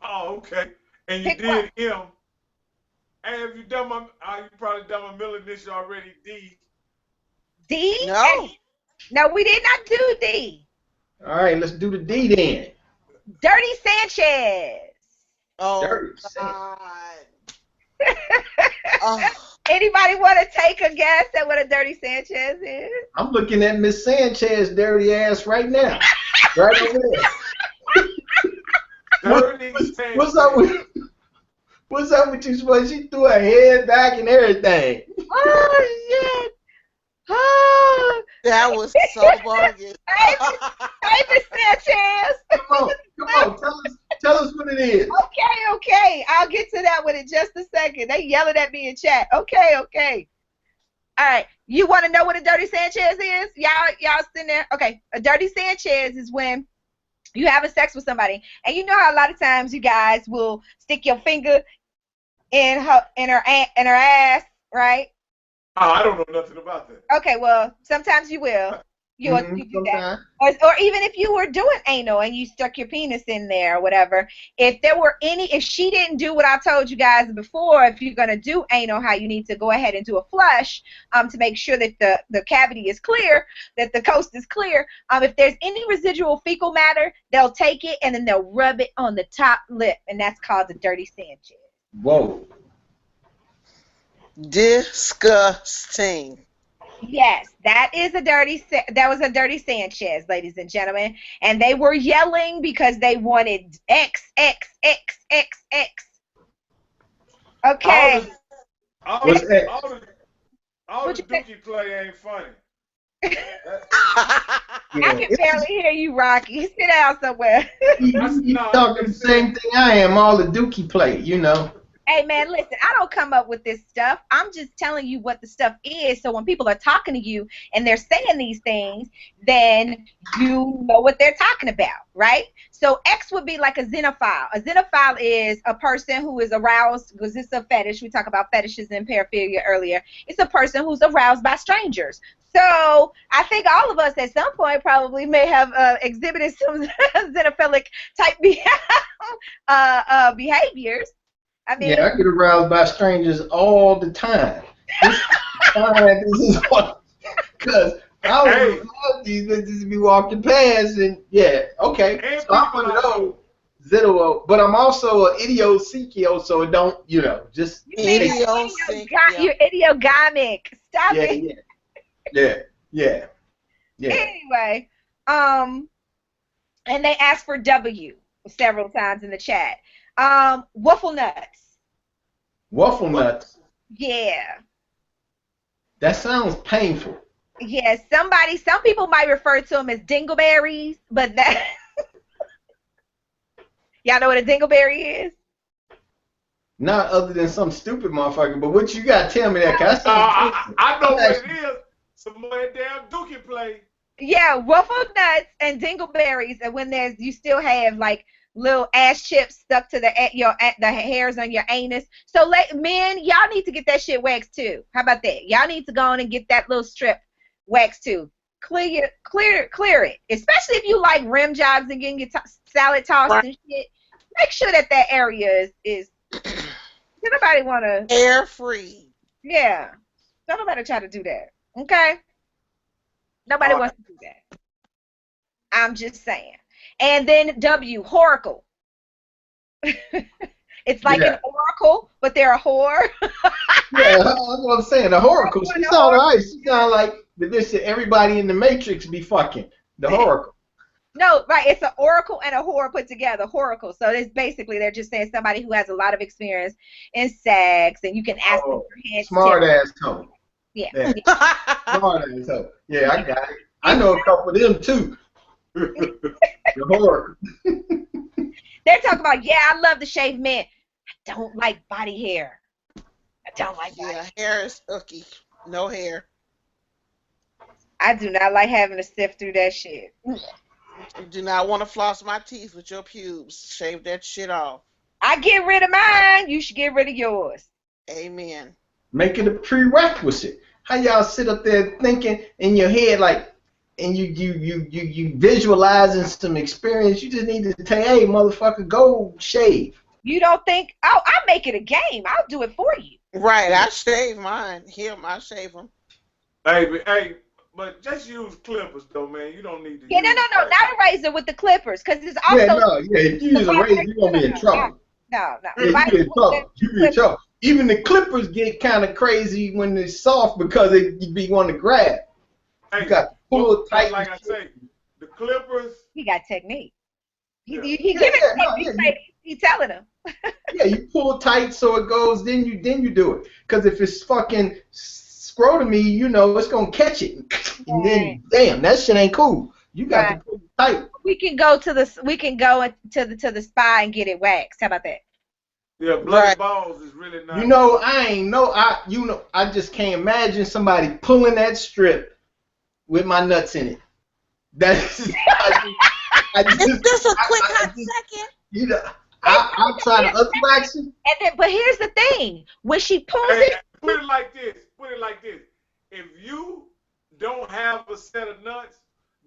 Oh, okay. And you Pick did one. M. And if you done you probably done my middle initial already, D. D? No. No, we did not do D. All right, let's do the D then. Dirty Sanchez. Oh Dirty Sanchez. God. Oh. Anybody want to take a guess at what a Dirty Sanchez is? I'm looking at Miss Sanchez dirty ass right now. Right over there. Dirty What's up with you, Spud? She threw her head back and everything. Oh, shit. Oh. That was so bogus. David Sanchez. Come on, tell us what it is. Okay. I'll get to that one in just a second. They yelling at me in chat. Okay. All right. You want to know what a Dirty Sanchez is? Y'all sitting there? Okay. A Dirty Sanchez is when you having sex with somebody, and you know how a lot of times you guys will stick your finger in her ass, right? Oh, I don't know nothing about that. Okay, well, sometimes you will. You do that. Or even if you were doing anal and you stuck your penis in there or whatever, if she didn't do what I told you guys before, if you're going to do anal, how you need to go ahead and do a flush to make sure that the cavity is clear, that the coast is clear. If there's any residual fecal matter, they'll take it and then they'll rub it on the top lip, and that's called the Dirty Sanchez. Whoa. Disgusting. Yes, that was a Dirty Sanchez, ladies and gentlemen, and they were yelling because they wanted XXXXX. Okay. All the What you think? dookie play ain't funny. I can barely hear you, Rocky. Sit down somewhere. You talking the same thing I am, all the dookie play, you know. Hey, man, listen, I don't come up with this stuff. I'm just telling you what the stuff is, so when people are talking to you and they're saying these things, then you know what they're talking about, right? So X would be like a xenophile. A xenophile is a person who is aroused, because it's a fetish. We talked about fetishes and paraphilia earlier. It's a person who's aroused by strangers. So I think all of us at some point probably may have exhibited some xenophilic type behaviors. I mean, Yeah, I get aroused by strangers all the time. This is what, because I would love these bitches to be walking past, and yeah, okay. So I'm one of those zero, but I'm also an idiosynkio, so it don't, just you're idiogamic. Stop it. Yeah. Anyway, and they asked for W several times in the chat. Waffle nuts. Waffle nuts? Yeah. That sounds painful. Yeah, some people might refer to them as dingleberries, but that y'all know what a dingleberry is? Not other than some stupid motherfucker. But what you got to tell me that, cause I know what it is. Some more damn dookie play. Yeah, waffle nuts and dingleberries, and when you still have like little ass chips stuck to the hairs on your anus. So men, y'all need to get that shit waxed too. How about that? Y'all need to go on and get that little strip waxed too. Clear it. Especially if you like rim jobs and getting your salad tossed and shit. Make sure that area is. Don't nobody want to air free. Yeah, don't nobody try to do that. Okay. Nobody wants to do that. I'm just saying. And then Oracle. It's like an oracle, but they're a whore. Yeah, that's what I'm saying. The Oracle. She sound right. She sound like everybody in the Matrix be fucking. The Oracle. No, right. It's an oracle and a whore put together. Oracle. So it's basically they're just saying somebody who has a lot of experience in sex, and you can ask them for hints. Smart ass hoe. Yeah. Smart ass hoe. Yeah, I got it. I know a couple of them too. The Oracle. They're talking about, I love to shave men. I don't like body hair. I don't like body hair. Yeah, hair is icky. No hair. I do not like having to sift through that shit. I do not want to floss my teeth with your pubes. Shave that shit off. I get rid of mine. You should get rid of yours. Amen. Make it a prerequisite. How y'all sit up there thinking in your head like, and you visualizing some experience. You just need to say, hey, motherfucker, go shave. You don't think, I make it a game. I'll do it for you. Right, I shave mine. I shave them. Hey, but just use clippers, though, man. You don't need to. Yeah, no, not a razor with the clippers, because it's also. If you use a razor, you're gonna be in trouble. No. Yeah, you be in trouble. Even the clippers get kind of crazy when they're soft because you be wanting to grab. Hey, you got to pull tight. Like I say, the clippers. He got technique. He giving technique. He telling him. Yeah, you pull tight so it goes. Then you do it. Because if it's fucking scrotumy, it's gonna catch it. And then, damn, that shit ain't cool. You got to pull it tight. We can go to the spa and get it waxed. How about that? Yeah, bloody balls is really nice. I just can't imagine somebody pulling that strip with my nuts in it. That's just, just a quick hot second. I'll try to unwax it. But here's the thing: when she pulls it, put it like this. If you don't have a set of nuts,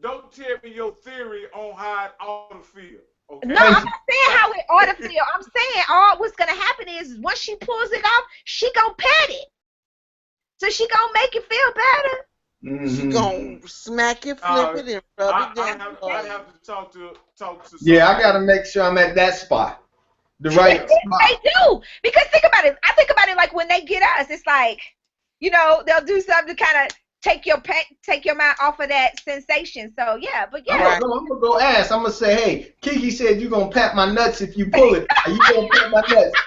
don't tell me your theory on how it ought to feel. Okay? No, I'm not saying how it ought to feel. I'm saying what's gonna happen is once she pulls it off, she gonna pat it. So she gonna make it feel better. Mm-hmm. She gonna smack it, flip it, and rub it down. I have to talk to somebody. Yeah, I gotta make sure I'm at that spot. The right spot. They do. Because think about it. I think about it like when they get us, it's like, they'll do something to kind of take your mind off of that sensation. So yeah, but yeah. I'm gonna go ask. I'm gonna say, hey, Kiki said you're gonna pat my nuts if you pull it. Are you gonna pat my nuts?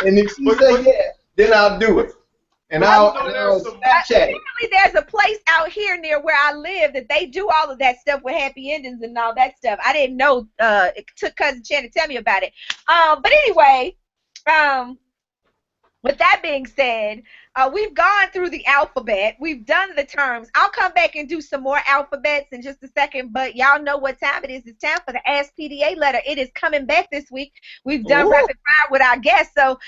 And if she say yeah, then I'll do it. And I'll Snapchat it. Apparently there's a place out here near where I live that they do all of that stuff with happy endings and all that stuff. I didn't know. It took Cousin Chan to tell me about it. But anyway, with that being said, we've gone through the alphabet. We've done the terms. I'll come back and do some more alphabets in just a second, but y'all know what time it is. It's time for the Ask PDA letter. It is coming back this week. We've done rapid fire with our guests, so,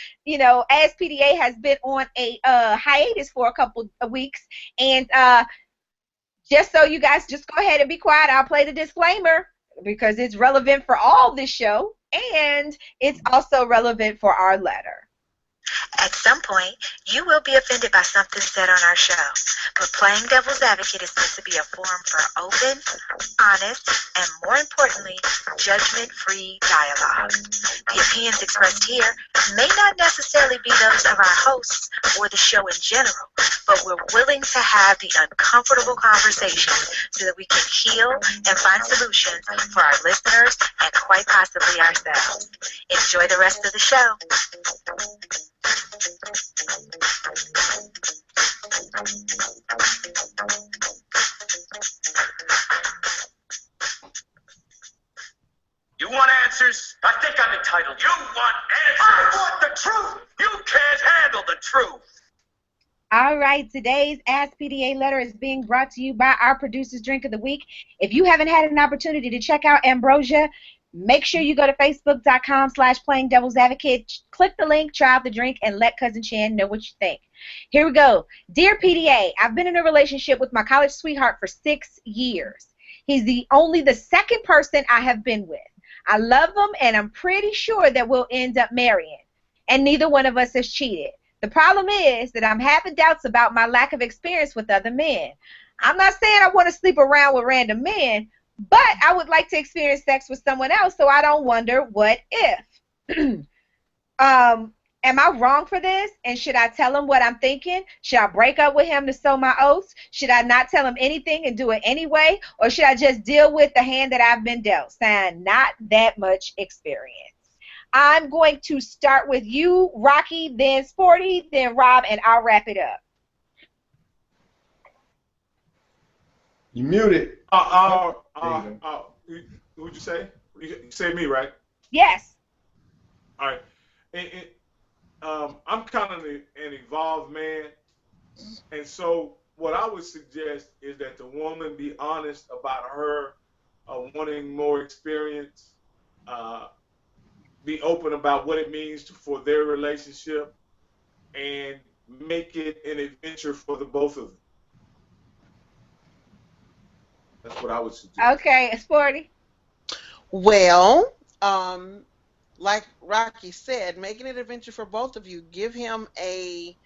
Ask PDA has been on a hiatus for a couple of weeks, and just so you guys just go ahead and be quiet, I'll play the disclaimer because it's relevant for all this show, and it's also relevant for our letter. At some point, you will be offended by something said on our show, but playing devil's advocate is meant to be a forum for open, honest, and more importantly, judgment-free dialogue. The opinions expressed here may not necessarily be those of our hosts or the show in general, but we're willing to have the uncomfortable conversations so that we can heal and find solutions for our listeners and quite possibly ourselves. Enjoy the rest of the show. You want answers? I think I'm entitled. You want answers? I want the truth. truth. All right, today's Ask PDA letter is being brought to you by our producer's drink of the week. If you haven't had an opportunity to check out Ambrosia, make sure you go to facebook.com/playing devil's advocate. Click the link, try out the drink, and let Cousin Chan know what you think. Here we go. Dear PDA, I've been in a relationship with my college sweetheart for 6 years. He's only the second person I have been with. I love him, and I'm pretty sure that we'll end up marrying. And neither one of us has cheated. The problem is that I'm having doubts about my lack of experience with other men. I'm not saying I want to sleep around with random men, but I would like to experience sex with someone else so I don't wonder what if. Am I wrong for this? And should I tell him what I'm thinking? Should I break up with him to sow my oats? Should I not tell him anything and do it anyway? Or should I just deal with the hand that I've been dealt? Saying not that much experience. I'm going to start with you, Rocky, then Sporty, then Rob, and I'll wrap it up. You muted. Who'd you say? You say me, right? Yes. All right. I'm kind of an evolved man, and so what I would suggest is that the woman be honest about her wanting more experience, be open about what it means for their relationship, and make it an adventure for the both of them. That's what I would suggest. Okay, Sporty. Well, like Rocky said, making it an adventure for both of you. Give him a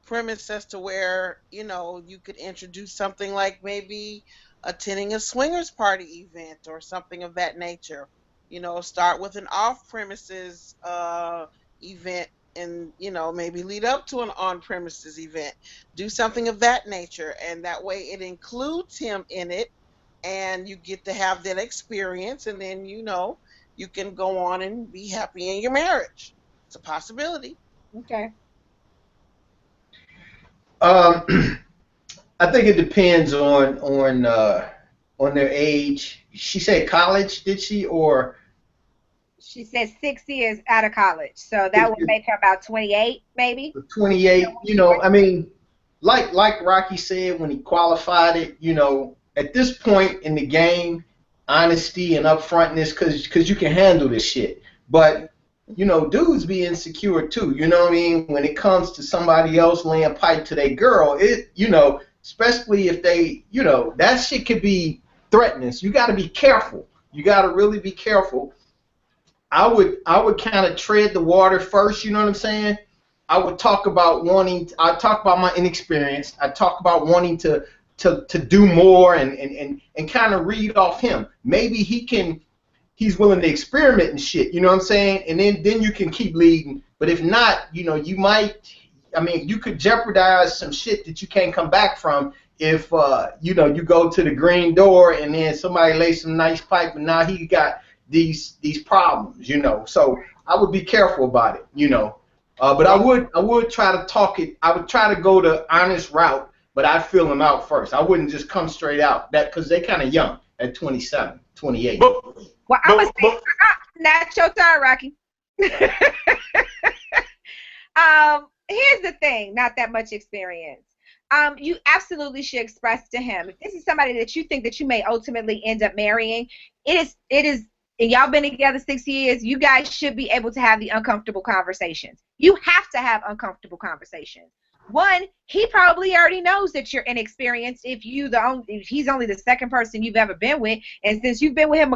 premise as to where, you know, you could introduce something like maybe attending a swingers party event or something of that nature. You know, start with an off-premises event and, you know, maybe lead up to an on-premises event. Do something of that nature, and that way it includes him in it, and you get to have that experience, and then, you know, you can go on and be happy in your marriage. It's a possibility. Okay. I think it depends on their age. She said college, did she, or? She said 6 years out of college, so that would make her about 28, maybe. 28. You know, I mean, like Rocky said when he qualified it. You know, at this point in the game, honesty and upfrontness, because you can handle this shit. But you know, dudes be insecure too. You know what I mean? When it comes to somebody else laying pipe to their girl, it, you know, especially if they, you know, that shit could be threatening. So you got to be careful. You got to really be careful. I would kind of tread the water first. You know what I'm saying? I would talk about I talk about my inexperience. I talk about wanting to do more and kind of read off him. Maybe he's willing to experiment and shit, you know what I'm saying? And then you can keep leading. But if not, you know, you could jeopardize some shit that you can't come back from if, you know, you go to the green door and then somebody lays some nice pipe and now he got these problems, you know. So I would be careful about it, you know. But I would try to talk it. I would try to go the honest route, but I'd feel them out first. I wouldn't just come straight out, because they're kind of young at 27, 28. Well, I'm going to say, not your turn, Rocky. Here's the thing, not that much experience. You absolutely should express to him, if this is somebody that you think that you may ultimately end up marrying, it is, and y'all been together 6 years, you guys should be able to have the uncomfortable conversations. You have to have uncomfortable conversations. One, he probably already knows that you're inexperienced if he's only the second person you've ever been with, and since you've been with him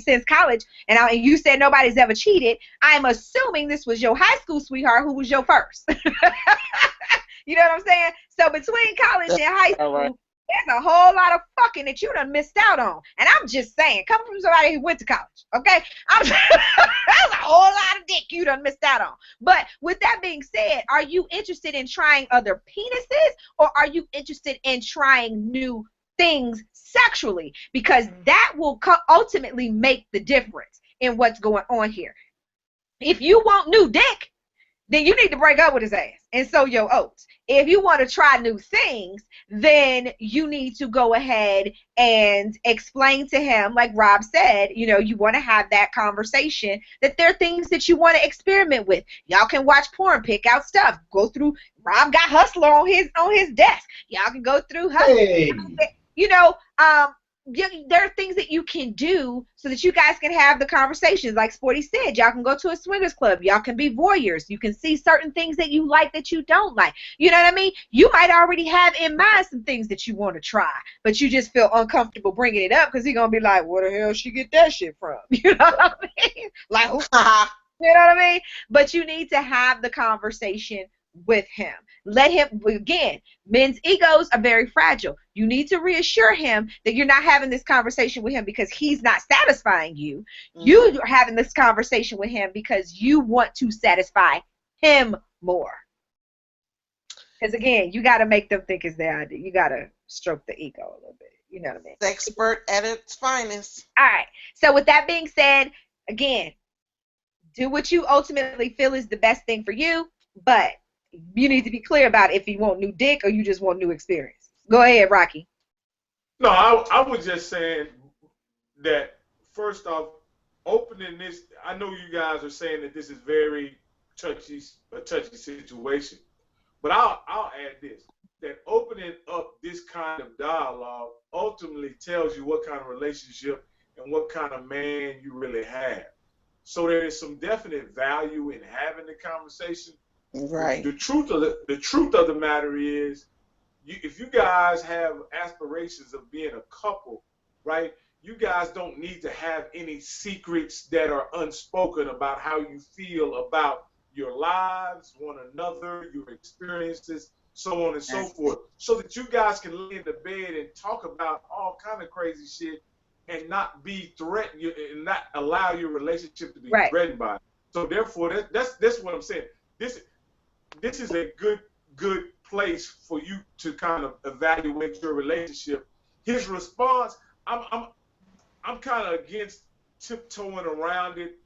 since college, and you said nobody's ever cheated, I'm assuming this was your high school sweetheart who was your first. You know what I'm saying? So between college and high school, there's a whole lot of fucking that you done missed out on. And I'm just saying, coming from somebody who went to college, okay? There's a whole lot of dick you done missed out on. But with that being said, are you interested in trying other penises, or are you interested in trying new things sexually? Because that will ultimately make the difference in what's going on here. If you want new dick, then you need to break up with his ass and sow your oats. If you want to try new things, then you need to go ahead and explain to him, like Rob said, you know, you want to have that conversation that there are things that you want to experiment with. Y'all can watch porn, pick out stuff, go through. Rob got Hustler on his desk. Y'all can go through Hustler. Hey. You know, there are things that you can do so that you guys can have the conversations. Like Sporty said, y'all can go to a swingers club. Y'all can be voyeurs. You can see certain things that you like that you don't like. You know what I mean? You might already have in mind some things that you want to try, but you just feel uncomfortable bringing it up because he's going to be like, where the hell she get that shit from? You know what I mean? Like, who? You know what I mean? But you need to have the conversation with him. Let him, again, men's egos are very fragile. You need to reassure him that you're not having this conversation with him because he's not satisfying you. You are having this conversation with him because you want to satisfy him more. Because, again, you got to make them think it's their idea. You got to stroke the ego a little bit. You know what I mean? Expert at its finest. All right. So with that being said, again, do what you ultimately feel is the best thing for you, but you need to be clear about if you want new dick or you just want new experience. Go ahead, Rocky. No, I was just saying that, first off, opening this, I know you guys are saying that this is a touchy situation, but I'll add this, that opening up this kind of dialogue ultimately tells you what kind of relationship and what kind of man you really have. So there is some definite value in having the conversation. Right. The truth of the matter is, if you guys have aspirations of being a couple, right, you guys don't need to have any secrets that are unspoken about how you feel about your lives, one another, your experiences, so on and so forth, so that you guys can lay in the bed and talk about all kind of crazy shit and not be threatened and not allow your relationship to be threatened by it. So therefore, that's what I'm saying. This is a good place for you to kind of evaluate your relationship. His response, I'm kind of against tiptoeing around it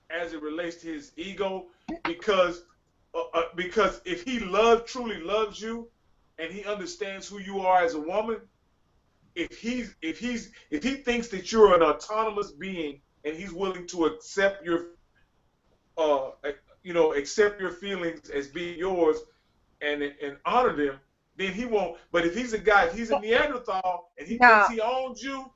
as it relates to his ego, because if he truly loves you and he understands who you are as a woman, if he thinks that you're an autonomous being and he's willing to accept your accept your feelings as being yours and honor them, then he won't. But if he's a Neanderthal and he thinks he owns you,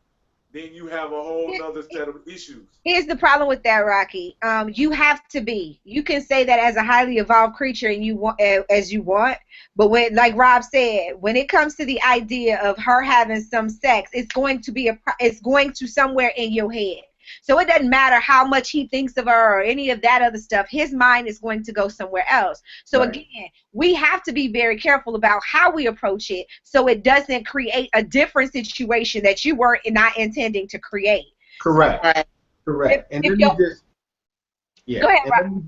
then you have a whole other set of issues. Here's the problem with that, Rocky. You have to be. You can say that as a highly evolved creature and you want as you want, but when, like Rob said, when it comes to the idea of her having some sex, it's going to somewhere in your head. So it doesn't matter how much he thinks of her or any of that other stuff. His mind is going to go somewhere else. So again, we have to be very careful about how we approach it so it doesn't create a different situation that you were not intending to create. Correct. Correct. And let me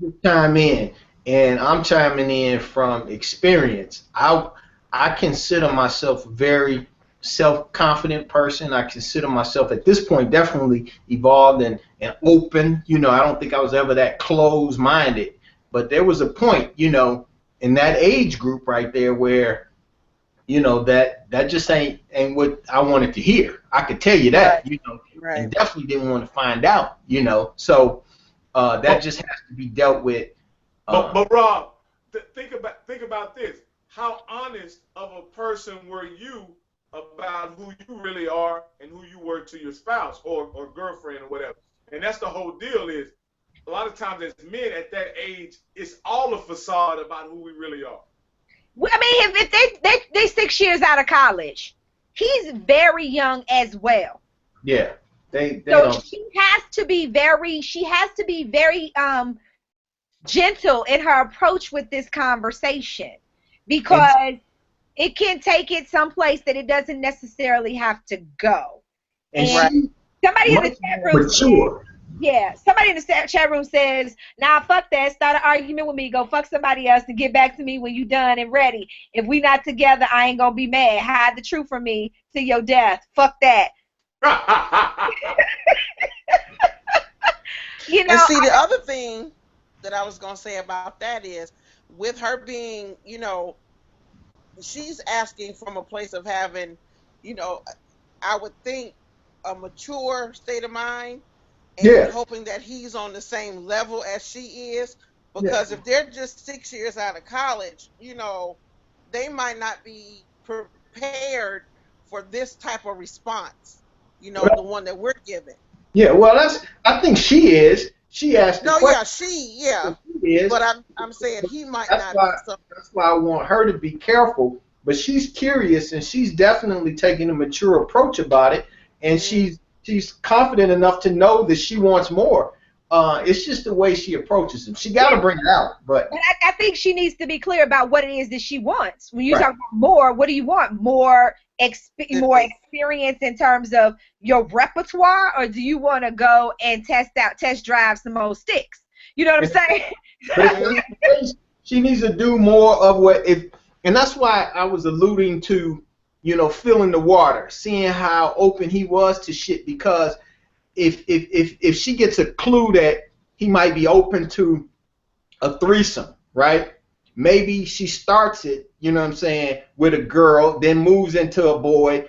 just chime in. And I'm chiming in from experience. I consider myself very self-confident person. I consider myself at this point definitely evolved and open. You know, I don't think I was ever that closed-minded, but there was a point, you know, in that age group right there where, you know, that just ain't what I wanted to hear. I could tell you that, you know, and definitely didn't want to find out, you know. So that just has to be dealt with. But Rob, think about this. How honest of a person were you about who you really are and who you were to your spouse or girlfriend or whatever? And that's the whole deal. Is a lot of times as men at that age, it's all a facade about who we really are. Well, I mean, if they 6 years out of college, he's very young as well. Yeah, they so don't. She has to be very gentle in her approach with this conversation, because it can take it someplace that it doesn't necessarily have to go. And somebody in the chat room somebody in the chat room says, nah, fuck that, start an argument with me, go fuck somebody else and get back to me when you done and ready. If we not together, I ain't gonna be mad. Hide the truth from me to your death. Fuck that. You know, and see, the other thing that I was gonna say about that is, with her being, she's asking from a place of having, I would think a mature state of mind and Yeah. hoping that he's on the same level as she is. Yeah. Because if they're just 6 years out of college, they might not be prepared for this type of response, Well, the one that we're giving. yeah, well, I think she is. She asked the No, question. yeah, She is. but I'm saying he might That's not why. be something. That's why I want her to be careful. But she's curious, and she's definitely taking a mature approach about it, and she's confident enough to know that she wants more. It's just the way she approaches him. She got to bring it out, but I think she needs to be clear about what it is that she wants. When you Right. talk about more, what do you want? More experience in terms of your repertoire, or do you want to go and test drive some old sticks? You know what I'm saying? But she needs to do more of and that's why I was alluding to, feeling the water, seeing how open he was to shit. Because if she gets a clue that he might be open to a threesome, right? Maybe she starts it, with a girl, then moves into a boy,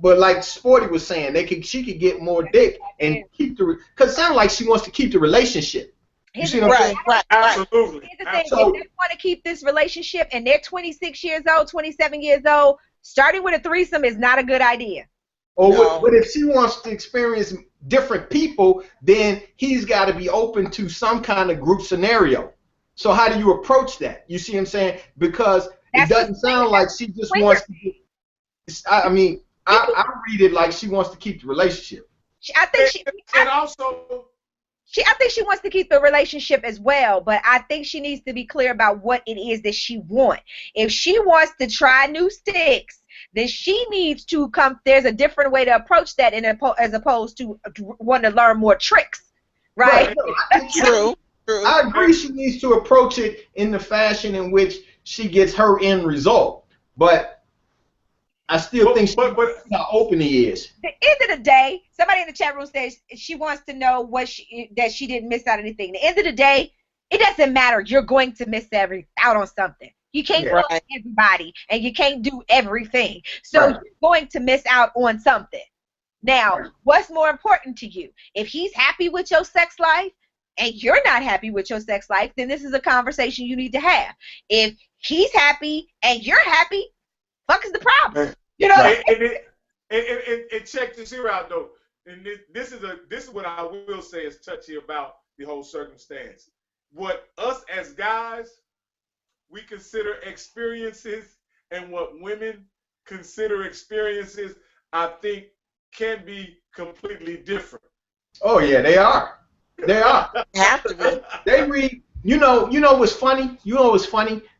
But like Sporty was saying, she could get more dick and keep because it sounds like she wants to keep the relationship. You see what I'm saying? Right. Absolutely. Here's the thing: if they want to keep this relationship and they're 26 years old, 27 years old, starting with a threesome is not a good idea. But if she wants to experience different people, then he's got to be open to some kind of group scenario. So how do you approach that? You see what I'm saying? Because it doesn't sound like she just wants to get, I read it like she wants to keep the relationship. I think she wants to keep the relationship as well, but I think she needs to be clear about what it is that she wants. If she wants to try new sticks, then she needs to there's a different way to approach that as opposed to want to learn more tricks, right? True. I agree she needs to approach it in the fashion in which she gets her end result, but I still think how open he is. At the end of the day, somebody in the chat room says she wants to know that she didn't miss out on anything. At the end of the day, it doesn't matter. You're going to miss out on something. You can't love everybody, and you can't do everything. So you're going to miss out on something. Now, what's more important to you? If he's happy with your sex life, and you're not happy with your sex life, then this is a conversation you need to have. If he's happy and you're happy, fuck is the problem? And check this here out though. And this is what I will say is touchy about the whole circumstance. What us as guys we consider experiences and what women consider experiences, I think, can be completely different. Oh yeah, they are. They are. Have to be. They read. You know what's funny?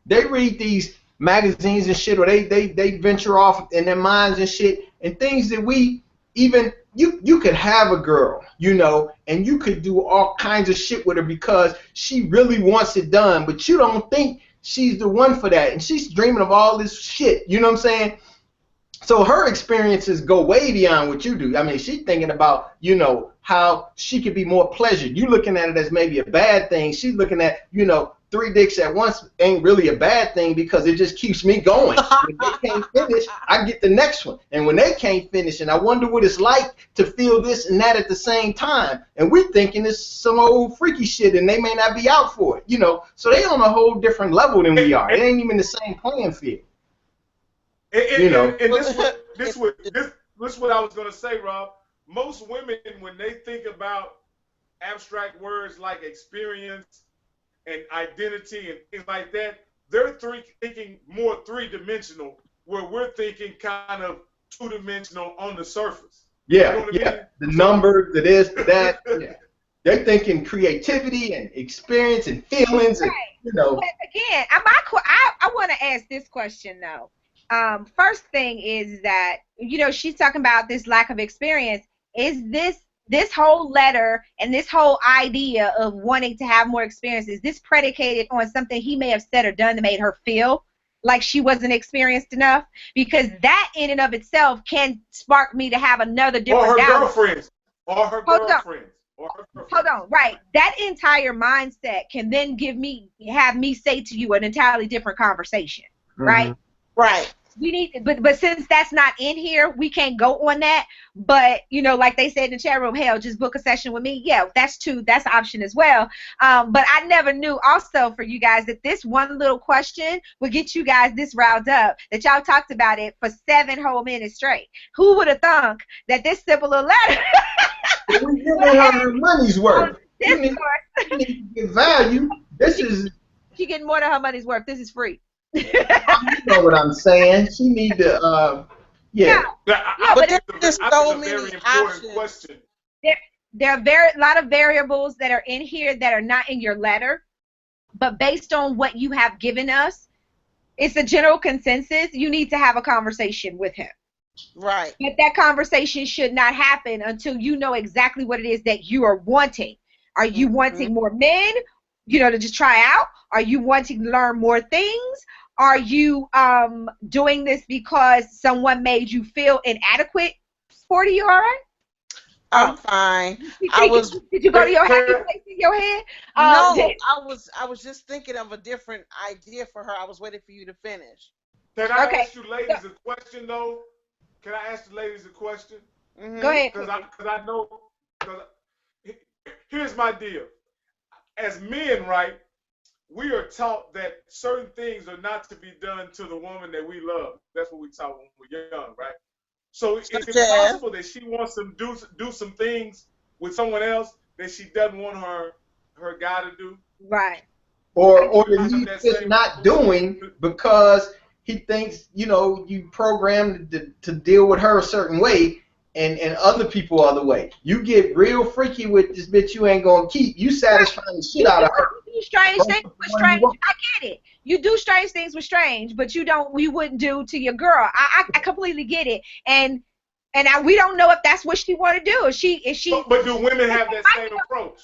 They read these magazines and shit, or they venture off in their minds and shit, and things that we even you could have a girl, and you could do all kinds of shit with her because she really wants it done, but you don't think she's the one for that, and she's dreaming of all this shit. You know what I'm saying? So her experiences go way beyond what you do. I mean, she's thinking about, how she could be more pleasured. You looking at it as maybe a bad thing. She's looking at, 3 dicks at once ain't really a bad thing because it just keeps me going. When they can't finish, I get the next one. And when they can't finish, and I wonder what it's like to feel this and that at the same time. And we thinking it's some old freaky shit, and they may not be out for it, So they on a whole different level than we are. It ain't even the same playing field. And this is what I was gonna say, Rob. Most women, when they think about abstract words like experience and identity and things like that, they're thinking more three-dimensional, where we're thinking kind of two-dimensional on the surface. Yeah, you know what I mean? The numbers, the this, the that. Yeah. They're thinking creativity and experience and feelings, and But again, I want to ask this question though. First thing is that, she's talking about this lack of experience. Is this whole letter and this whole idea of wanting to have more experience, is this predicated on something he may have said or done that made her feel like she wasn't experienced enough? Because that in and of itself can spark me to have another different doubt. Or her girlfriends. or her preference. Hold on, right. That entire mindset can then have me say to you an entirely different conversation, right? Right. We need, but since that's not in here, we can't go on that. But like they said in the chat room, hell, just book a session with me. Yeah, that's an option as well. But I never knew also for you guys that this one little question would get you guys this riled up, that y'all talked about it for 7 whole minutes straight. Who would have thunk that this simple little letter? We're giving her money's worth. She need to get value. She getting more than her money's worth. This is free. You know what I'm saying? She need to, yeah. But there's so many very important options. question. There are a lot of variables that are in here that are not in your letter, but based on what you have given us, it's a general consensus. You need to have a conversation with him. Right. But that conversation should not happen until you know exactly what it is that you are wanting. Are you wanting more men, to just try out? Are you wanting to learn more things? Are you doing this because someone made you feel inadequate? Sporty, you all right? I'm fine. Did you go to your happy place in your head? No, I was just thinking of a different idea for her. I was waiting for you to finish. Can I ask you ladies a question though? Can I ask the ladies a question? Go ahead. Because I know. Here's my deal. As men, right, we are taught that certain things are not to be done to the woman that we love. That's what we taught when we were young, right? So is it possible that she wants to do some things with someone else that she doesn't want her guy to do? Right. Or that he's just not doing because he thinks, you programmed to deal with her a certain way and other people other way. You get real freaky with this bitch you ain't gonna keep. You satisfying the shit out of her. You do strange things with strange. I get it. You do strange things with strange, but we wouldn't do to your girl. I completely get it. And we don't know if that's what she want to do. Is she? But do women have that same approach?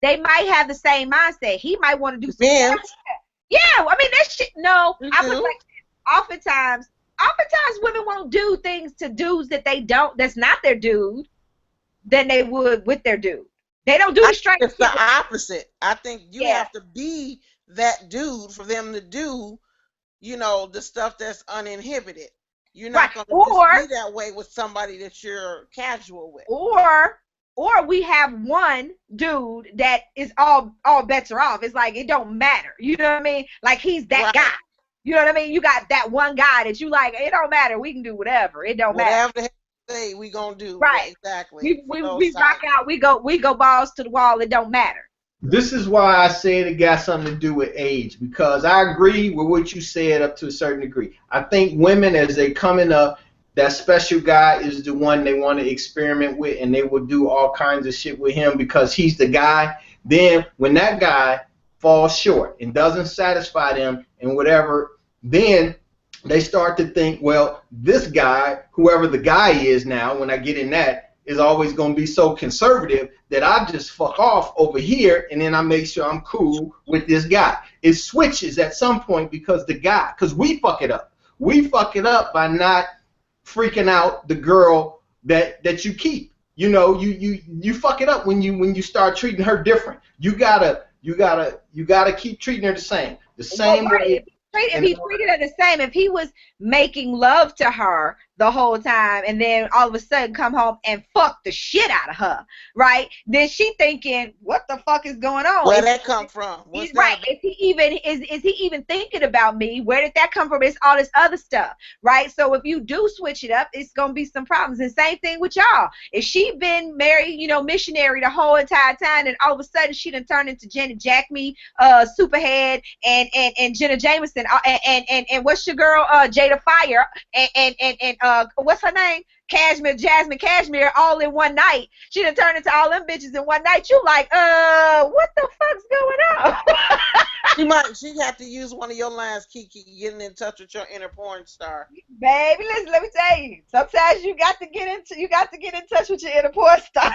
They might have the same mindset. He might want to do something. Yeah, I mean that shit. No, I put like oftentimes women won't do things to dudes that's not their dude than they would with their dude. They don't do the strange. It's the opposite. I think you have to be that dude for them to do, the stuff that's uninhibited. You're not going to be that way with somebody that you're casual with. Or we have one dude that is all bets are off. It's like it don't matter. You know what I mean? Like he's that guy. You know what I mean? You got that one guy that you like. It don't matter. We can do whatever. It don't matter. Whatever the hell we gonna do. Right. Exactly. We rock out. We go balls to the wall. It don't matter. This is why I said it got something to do with age, because I agree with what you said up to a certain degree. I think women, as they coming up, that special guy is the one they want to experiment with, and they will do all kinds of shit with him because he's the guy. Then when that guy falls short and doesn't satisfy them and whatever, then they start to think, well, this guy, whoever the guy is now, when I get in that, is always going to be so conservative that I just fuck off over here and then I make sure I'm cool with this guy. It switches at some point because we fuck it up. We fuck it up by not freaking out the girl that you keep. You fuck it up when you start treating her different. You gotta keep treating her the same. The same way. If he treated her the same, if he was making love to her the whole time and then all of a sudden come home and fuck the shit out of her, right? Then she thinking, what the fuck is going on? Where that come from? What's right. that? Is he even thinking about me? Where did that come from? It's all this other stuff, right? So if you do switch it up, it's gonna be some problems. And same thing with y'all. If she been married, missionary the whole entire time, and all of a sudden she done turned into Janet Jack Me, Superhead, and Jenna Jameson, and what's your girl, Jada Fire, and what's her name? Jasmine Cashmere, all in one night. She done turned into all them bitches in one night. You like, what the fuck's going on? She have to use one of your lines, KiKi, getting in touch with your inner porn star. Baby, listen, let me tell you. Sometimes you got to get in touch with your inner porn star.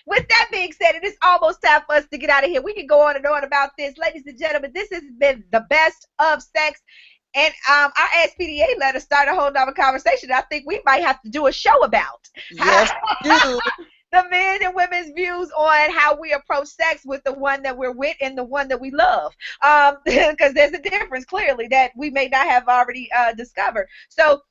With that being said, it is almost time for us to get out of here. We can go on and on about this. Ladies and gentlemen, this has been the best of sex. And our SPDA letter started a whole nother conversation I think we might have to do a show about. Yes, we do. the men and women's views on how we approach sex with the one that we're with and the one that we love. Because there's a difference, clearly, that we may not have already discovered. So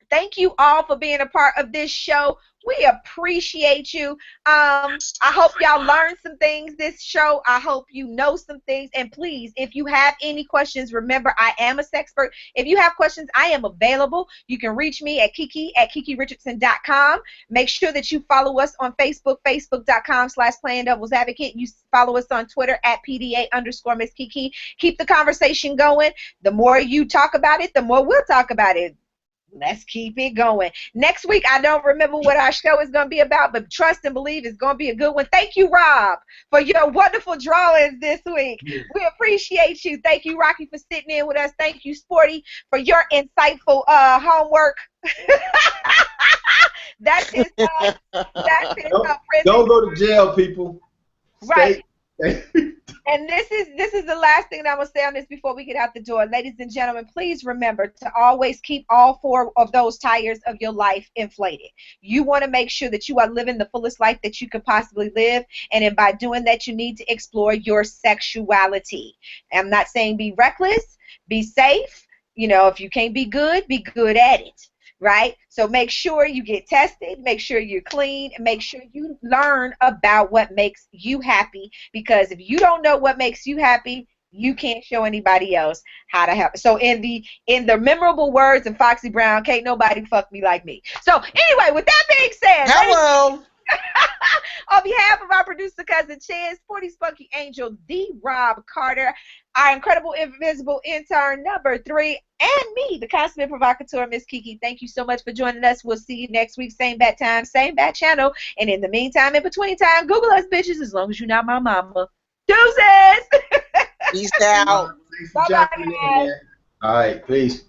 thank you all for being a part of this show. We appreciate you. I hope y'all learned some things this show. I hope you know some things. And please, if you have any questions, remember I am a sexpert. If you have questions, I am available. You can reach me at Kiki at KikiRichardson.com. Make sure that you follow us on Facebook, Facebook.com/PlayingDevilsAdvocate. You follow us on Twitter at PDA_Miss Kiki. Keep the conversation going. The more you talk about it, the more we'll talk about it. Let's keep it going. Next week, I don't remember what our show is going to be about, but trust and believe it's going to be a good one. Thank you, Rob, for your wonderful drawings this week. We appreciate you. Thank you, Rocky, for sitting in with us. Thank you, Sporty, for your insightful homework. That's his prison. Don't go to jail, people. Right. And this is the last thing that I'm going to say on this before we get out the door. Ladies and gentlemen, please remember to always keep all 4 of those tires of your life inflated. You want to make sure that you are living the fullest life that you could possibly live. And by doing that, you need to explore your sexuality. I'm not saying be reckless, be safe. You know, if you can't be good at it. Right? So make sure you get tested, make sure you're clean, and make sure you learn about what makes you happy, because if you don't know what makes you happy, you can't show anybody else how to help. So in the memorable words of Foxy Brown, can't nobody fuck me like me. So anyway, with that being said, hello. On behalf of our producer cousin Chance, Sporty Spunky Angel, D. Rob Carter, our incredible invisible intern number 3, and me, the consummate provocateur, Miss Kiki. Thank you so much for joining us. We'll see you next week, same bat time, same bat channel. And in the meantime, in between time, Google us, bitches, as long as you're not my mama. Deuces! Peace out. Bye-bye. All right, peace.